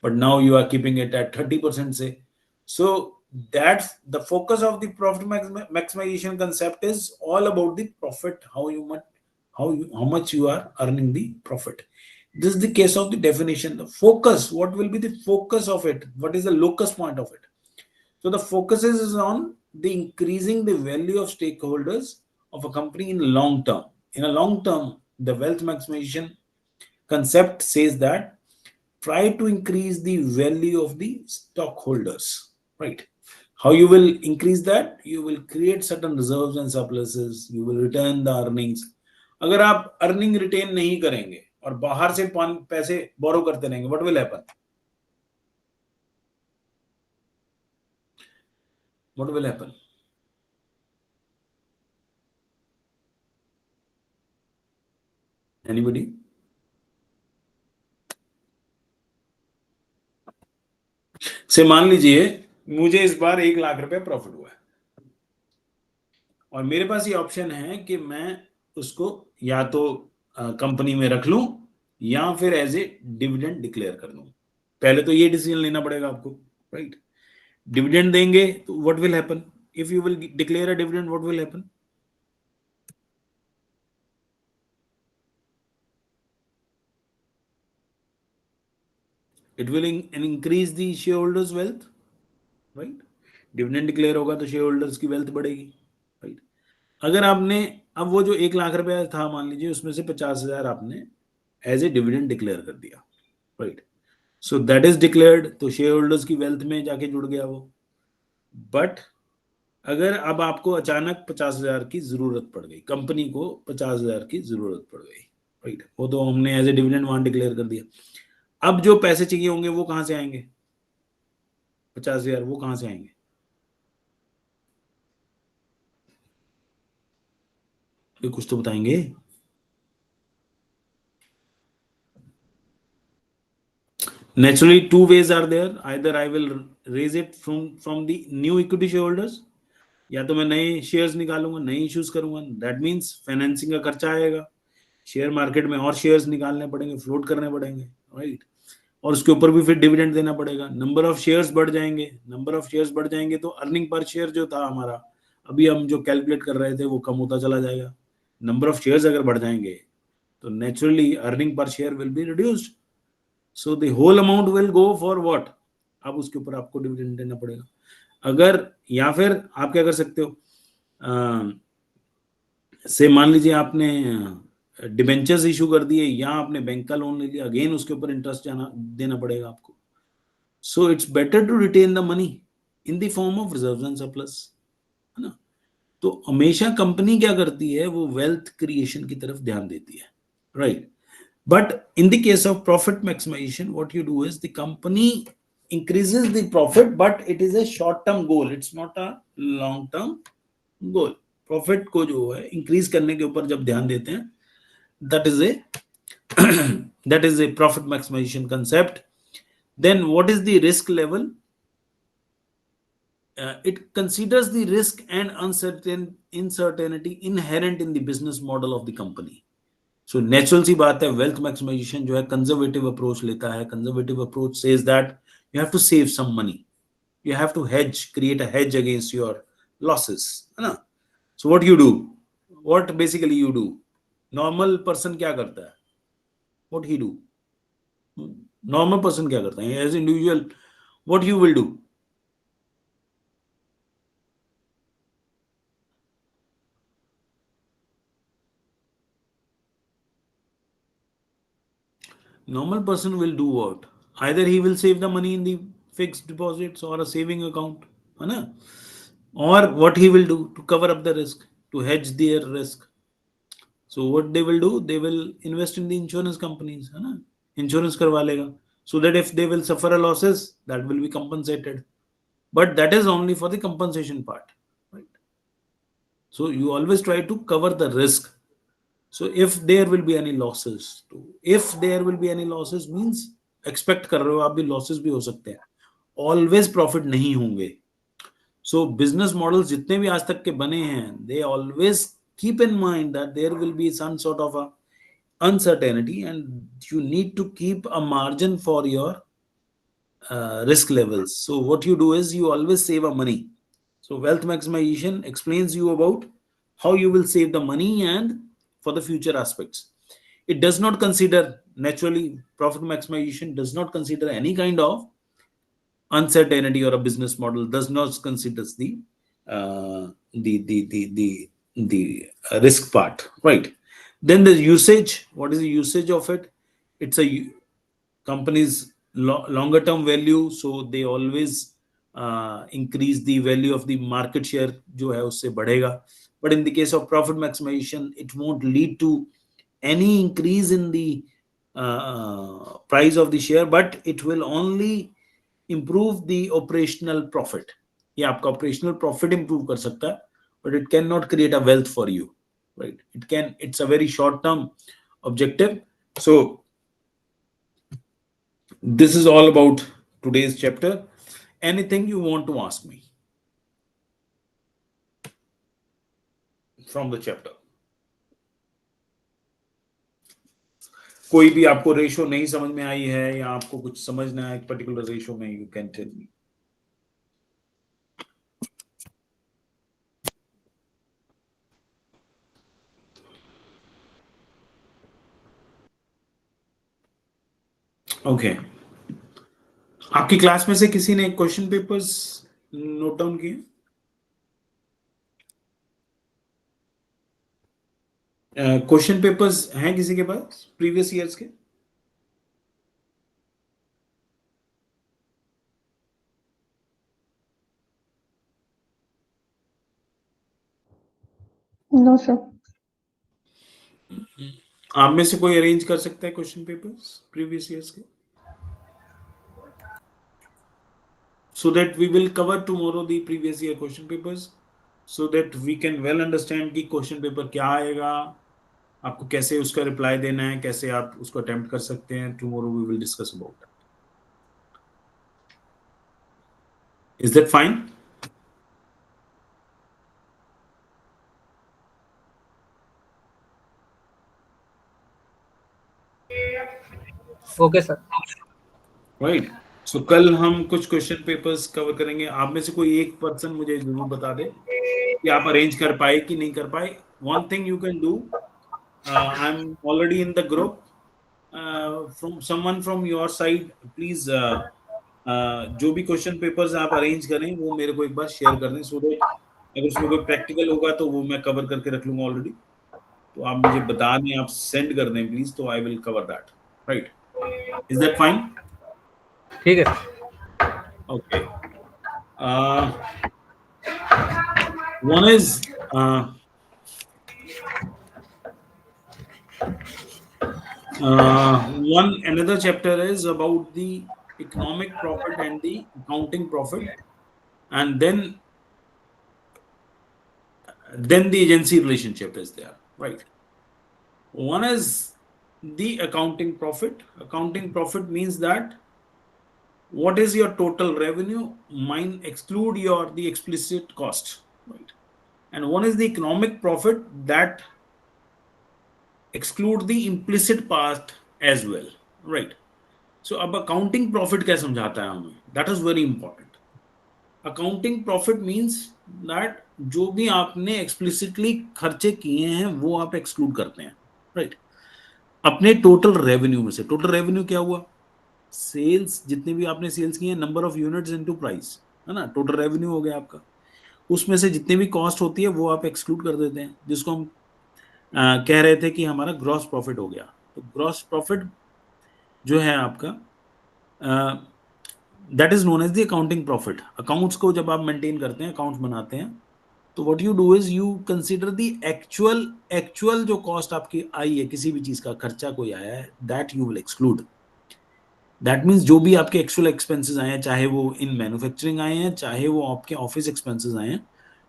but now you are keeping it at 30% से। So that's the focus of the profit maximization concept is all about the profit, how much you are earning the profit. This is the case of the definition. The focus, what will be the focus of it? What is the locus point of it? So the focus is on the increasing the value of stakeholders of a company in long term. In a long term, the wealth maximization concept says that try to increase the value of the stockholders, right? How you will increase that? You will create certain reserves and surpluses. You will return the earnings. अगर आप earning retain नहीं करेंगे और बाहर से पैसे बोरो करते रहेंगे, what will happen? What will happen? Anybody? से मान लीजिए मुझे इस बार 1 लाख रुपए प्रॉफिट हुआ है और मेरे पास ये ऑप्शन है कि मैं उसको या तो कंपनी में रख लूं या फिर एज ए डिविडेंड डिक्लेयर कर दूं। पहले तो ये डिसीजन लेना पड़ेगा आपको, राइट? डिविडेंड देंगे तो what will happen? If you will declare a dividend, what will happen? It will increase the share holders wealth, right? Dividend declare होगा तो शेयर होल्डर्स की वेल्थ बढ़ेगी, राइट? अगर आपने अब वो जो 1 लाख रुपया था मान लीजिए उसमें से 50,000 आपने एज ए डिविडेंड डिक्लेयर कर दिया, right? So that is declared, तो शेयर होल्डर्स की वेल्थ में जाके जुड़ गया वो। बट अगर अब आपको अचानक 50,000 की जरूरत पड़ गई, कंपनी को 50,000 की जरूरत पड़ गई, राइट? वो तो हमने एज ए डिविडेंड वहां डिक्लेयर कर दिया। अब जो पैसे चाहिए होंगे वो कहां से आएंगे? 50,000 वो कहां से आएंगे? ये कुछ तो बताएंगे। Naturally, two ways are there. Either I will raise it from the new equity shareholders, या तो मैं नए शेयर्स निकालूंगा, नए इश्यूज करूंगा, दैट मीन्स फाइनेंसिंग का खर्चा आएगा, शेयर मार्केट में और शेयर्स निकालने पड़ेंगे, फ्लोट करने पड़ेंगे, राइट, और उसके ऊपर भी फिर डिविडेंड देना पड़ेगा, नंबर ऑफ शेयर्स बढ़ जाएंगे, नंबर ऑफ शेयर्स बढ़ जाएंगे तो अर्निंग पर शेयर जो था हमारा अभी हम जो कैलकुलेट कर रहे थे वो कम होता चला जाएगा। नंबर ऑफ शेयर्स अगर बढ़ जाएंगे तो naturally earning per share will be reduced, so the whole amount will go for what, अब उसके ऊपर आपको डिविडेंड देना पड़ेगा। अगर या फिर आप क्या कर सकते हो, से मान लीजिए आपने डिबेंचर्स इशू कर दिए या आपने बैंक का लोन ले लिया, अगेन उसके ऊपर इंटरेस्ट देना पड़ेगा आपको। So it's better to retain the money in the form of reserves and surplus, है ना। तो हमेशा कंपनी क्या करती है, वो वेल्थ क्रिएशन की तरफ ध्यान देती है, right. But in the case of profit maximization what you do is the company increases the profit, but it is a short term goal, it's not a long term goal। Profit को जो है increase करने के ऊपर जब ध्यान देते हैं, that is a profit maximization concept। then what is the risk level? It considers the risk and uncertainty inherent in the business model of the company। so natural सी बात है, wealth maximization जो है conservative approach लेता है। conservative approach says that you have to save some money, you have to hedge, create a hedge against your losses, है ना। so what you do, what basically you do, normal person क्या करता है, what he do, normal person क्या करता है, as individual what you will do? Normal person will do what? Either he will save the money in the fixed deposits or a saving account, है ना, or what he will do to cover up the risk, to hedge their risk। so what they will do, they will invest in the insurance companies, है ना, insurance करवा लेगा, so that if they will suffer a losses that will be compensated, but that is only for the compensation part, right? so you always try to cover the risk। so if there will be any losses, तो if there will be any losses means expect कर रहे हो आप भी losses भी हो सकते हैं, always profit नहीं होंगे। so business models जितने भी आज तक के बने हैं, they always keep in mind that there will be some sort of a uncertainty and you need to keep a margin for your risk levels। so what you do is you always save a money। so wealth maximization explains you about how you will save the money and for the future aspects। it does not consider, naturally profit maximization does not consider any kind of uncertainty, or a business model does not consider the risk part, right? then the usage, what is the usage of it? It's a company's longer term value, so they always increase the value of the market share जो है उससे बढ़ेगा। but in the case of profit maximization it won't lead to any increase in the price of the share, but it will only improve the operational profit। ये आपका operational profit improve कर सकता है, but it cannot create a wealth for you, right? it's a very short term objective। so this is all about today's chapter। anything you want to ask me from the chapter? कोई भी आपको ratio नहीं समझ में आई है या आपको कुछ समझना है पर्टिकुलर रेशो में, you can tell me. Okay, आपकी क्लास में से किसी ने क्वेश्चन पेपर्स नोट डाउन किए? क्वेश्चन पेपर्स हैं किसी के पास प्रीवियस ईयर्स के? No sir. आप में से कोई अरेंज कर सकता है क्वेश्चन पेपर्स प्रीवियस ईयर्स के, so that we will cover tomorrow the previous year question papers, so that we can well understand कि क्वेश्चन पेपर क्या आएगा, आपको कैसे उसका रिप्लाई देना है, कैसे आप उसको अटेम्प्ट कर सकते हैं। Tomorrow we will discuss about that. Is that fine? Okay sir. Right. So कल हम कुछ क्वेश्चन पेपर्स कवर करेंगे। आप में से कोई एक पर्सन मुझे जरूर बता दे कि आप अरेंज कर पाए कि नहीं कर पाए। One thing you can do, I am already in the group, from someone from your side please जो भी क्वेश्चन पेपर्स आप अरेंज करें वो मेरे को एक बार शेयर कर दें, सो दैट अगर उसमें कोई प्रैक्टिकल होगा तो वो मैं कवर करके रख लूंगा ऑलरेडी। तो आप मुझे बता दें, आप सेंड कर दें प्लीज, तो I will cover that. Right, is that fine? ठीक है sir. Okay. One is another chapter is about the economic profit and the accounting profit, and then the agency relationship is there, right? One is the accounting profit. Accounting profit means that what is your total revenue, mine exclude the explicit cost, right? And one is the economic profit that exclude the implicit part as well, right? So अब accounting profit क्या समझाता है हमें? That is very important. Accounting profit means that जो भी आपने explicitly खर्चे किए हैं वो आप exclude करते हैं, right? अपने total revenue में से। total revenue क्या हुआ? सेल्स, जितने भी आपने सेल्स किए हैं, number of units into price, है ना, टोटल रेवेन्यू हो गया आपका। उसमें से जितनी भी कॉस्ट होती है वो आप एक्सक्लूड कर देते हैं, जिसको हम कह रहे थे कि हमारा ग्रॉस प्रॉफिट हो गया। तो ग्रॉस प्रॉफिट जो है आपका, that is known as the accounting profit. Accounts को जब आप मेंटेन करते हैं, अकाउंट्स बनाते हैं, तो what you do is you consider the actual जो कॉस्ट आपकी आई है, किसी भी चीज का खर्चा कोई आया है, that you will exclude. That means जो भी आपके एक्चुअल एक्सपेंसेस आए हैं, चाहे वो इन मैन्युफैक्चरिंग आए हैं, चाहे वो आपके ऑफिस एक्सपेंसेस आए हैं,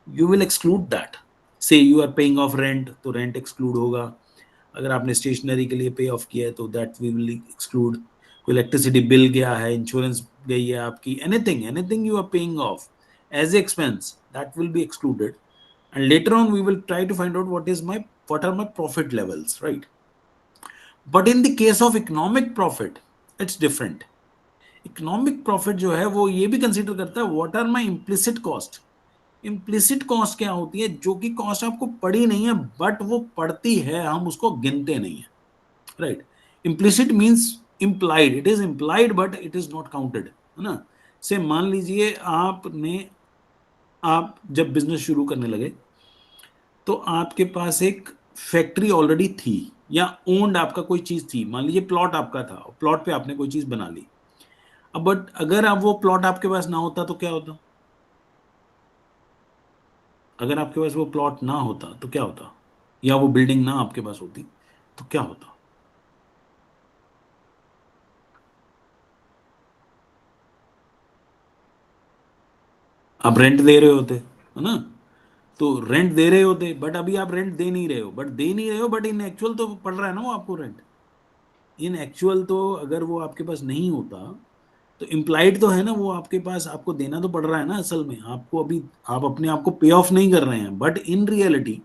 you will exclude that. Say you are paying off rent, तो रेंट एक्सक्लूड होगा। अगर आपने स्टेशनरी के लिए पे ऑफ किया है तो दैट वी विल एक्सक्लूड। कोई इलेक्ट्रिसिटी बिल गया है, इंश्योरेंस गई है आपकी, anything you are paying off as expense, that will be excluded. And later on we will try to find out what are my profit levels, right? But in the case of economic profit, it's different. Economic profit जो है वो ये भी consider करता है what are my implicit cost. Implicit cost क्या होती है? जो कि कॉस्ट आपको पड़ी नहीं है बट वो पड़ती है, हम उसको गिनते नहीं है, right? Implicit means implied, it is implied but it is not counted, है ना। से मान लीजिए आप जब बिजनेस शुरू करने लगे तो आपके पास एक फैक्ट्री ऑलरेडी थी या ओन्ड आपका कोई चीज थी। मान लीजिए प्लॉट आपका था, प्लॉट पे आपने कोई चीज बना ली। अब बट अगर आप वो प्लॉट आपके पास ना होता तो क्या होता? अगर आपके पास वो प्लॉट ना होता तो क्या होता? या वो बिल्डिंग ना आपके पास होती तो क्या होता? आप रेंट दे रहे होते, है ना, तो रेंट दे रहे होते, बट अभी आप रेंट दे नहीं रहे हो, बट इन एक्चुअल तो पड़ रहा है ना वो आपको रेंट। इन एक्चुअल तो अगर वो आपके पास नहीं होता तो इम्प्लाइड तो है ना, वो आपके पास आपको देना तो पड़ रहा है ना। असल में आपको अभी आप अपने आप को पे ऑफ नहीं कर रहे हैं, बट इन रियलिटी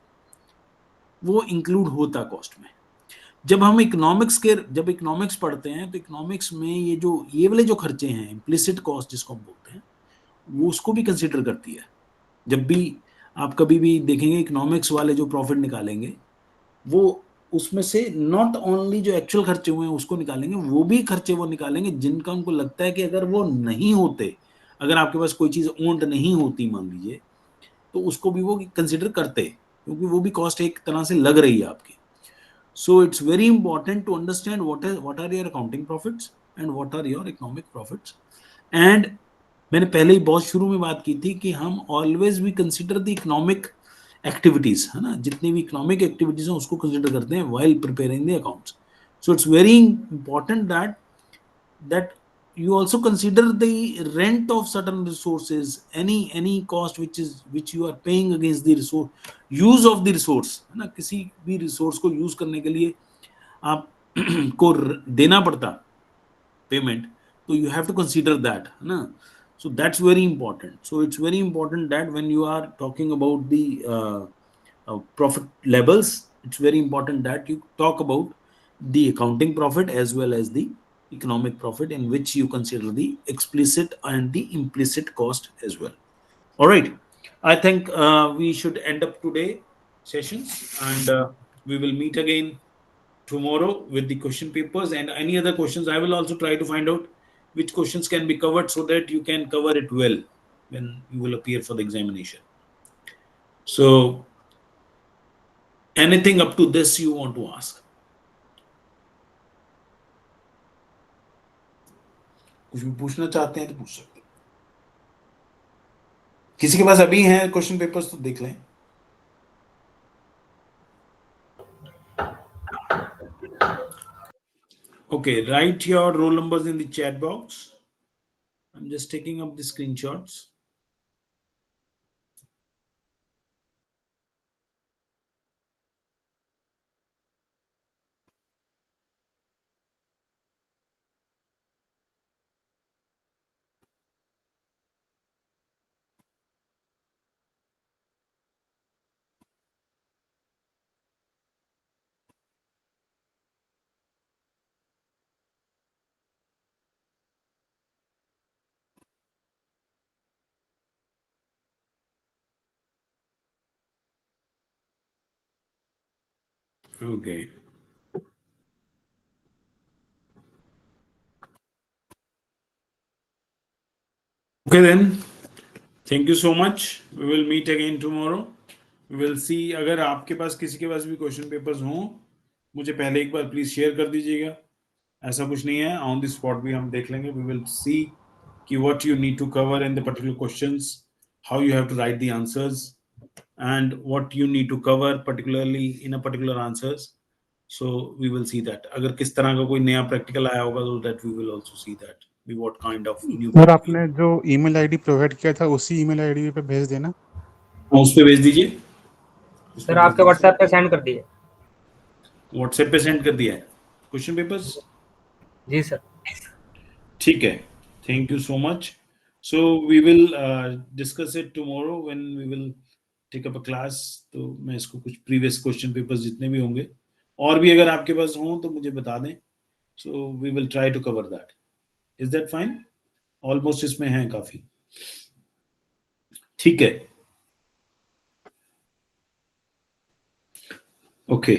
वो इंक्लूड होता कॉस्ट में। जब हम जब इकोनॉमिक्स पढ़ते हैं तो इकोनॉमिक्स में ये वाले जो खर्चे हैं, इम्प्लिसिट कॉस्ट जिसको हम बोलते हैं, वो उसको भी कंसिडर करती है। जब भी आप कभी भी देखेंगे इकोनॉमिक्स वाले जो प्रॉफिट निकालेंगे, वो उसमें से नॉट ओनली जो एक्चुअल खर्चे हुए हैं उसको निकालेंगे, वो भी खर्चे वो निकालेंगे जिनका उनको लगता है कि अगर वो नहीं होते, अगर आपके पास कोई चीज ओन्ड नहीं होती मान लीजिए, तो उसको भी वो कंसिडर करते, क्योंकि वो भी कॉस्ट एक तरह से लग रही है आपकी। So it's very important to understand what are your accounting profits and what are your economic profits. And मैंने पहले ही बहुत शुरू में बात की थी कि हम always we consider the economic activities, है ना, जितनी भी इकोनॉमिक एक्टिविटीज हैं उसको कंसिडर करते हैं while preparing the accounts. So it's very important that you also consider the rent of certain resources, any cost which you are paying against the resource, use of the resource, है ना, किसी भी resource को use करने के लिए आप को देना पड़ता पेमेंट, तो you have to consider that, है ना। So that's very important. So it's very important that when you are talking about the profit levels, it's very important that you talk about the accounting profit as well as the economic profit, in which you consider the explicit and the implicit cost as well. All right. I think we should end up today sessions, and we will meet again tomorrow with the question papers and any other questions. I will also try to find out which questions can be covered so that you can cover it well when you will appear for the examination. So anything up to this you want to ask? कुछ भी पूछना चाहते हैं तो पूछ सकते हैं. किसी के पास अभी हैं क्वेश्चन पेपर्स तो देख लें. Okay, write your roll numbers in the chat box. I'm just taking up the screenshots. Okay. Okay then. Thank you so much. We will meet again tomorrow. We will see. अगर आपके पास किसी के पास भी question papers हों, मुझे पहले एक बार please share कर दीजिएगा. ऐसा कुछ नहीं है, ऑन द स्पॉट भी हम देख लेंगे. We will see कि what you need to cover in the particular questions, how you have to write the answers, and what you need to cover particularly in a particular answers. So we will see that. अगर किस तरह का कोई नया practical आया होगा तो that we will also see that. What kind of new. और आपने जो ईमेल आईडी प्रोवाइड किया था उसी ईमेल आईडी पे भेज देना. उस पे भेज दीजिए. सर आपके व्हाट्सएप पे सेंड कर दिए. व्हाट्सएप पे सेंड कर दिया है क्वेश्चन पेपर्स. जी सर. ठीक है. Thank you so much. So we will discuss it tomorrow when we will take up a class. तो मैं इसको कुछ प्रीवियस क्वेश्चन पेपर्स जितने भी होंगे और भी अगर आपके पास हों तो मुझे बता दें. So we will try to cover that. Is that fine? Almost इसमें है काफी. ठीक है. ओके.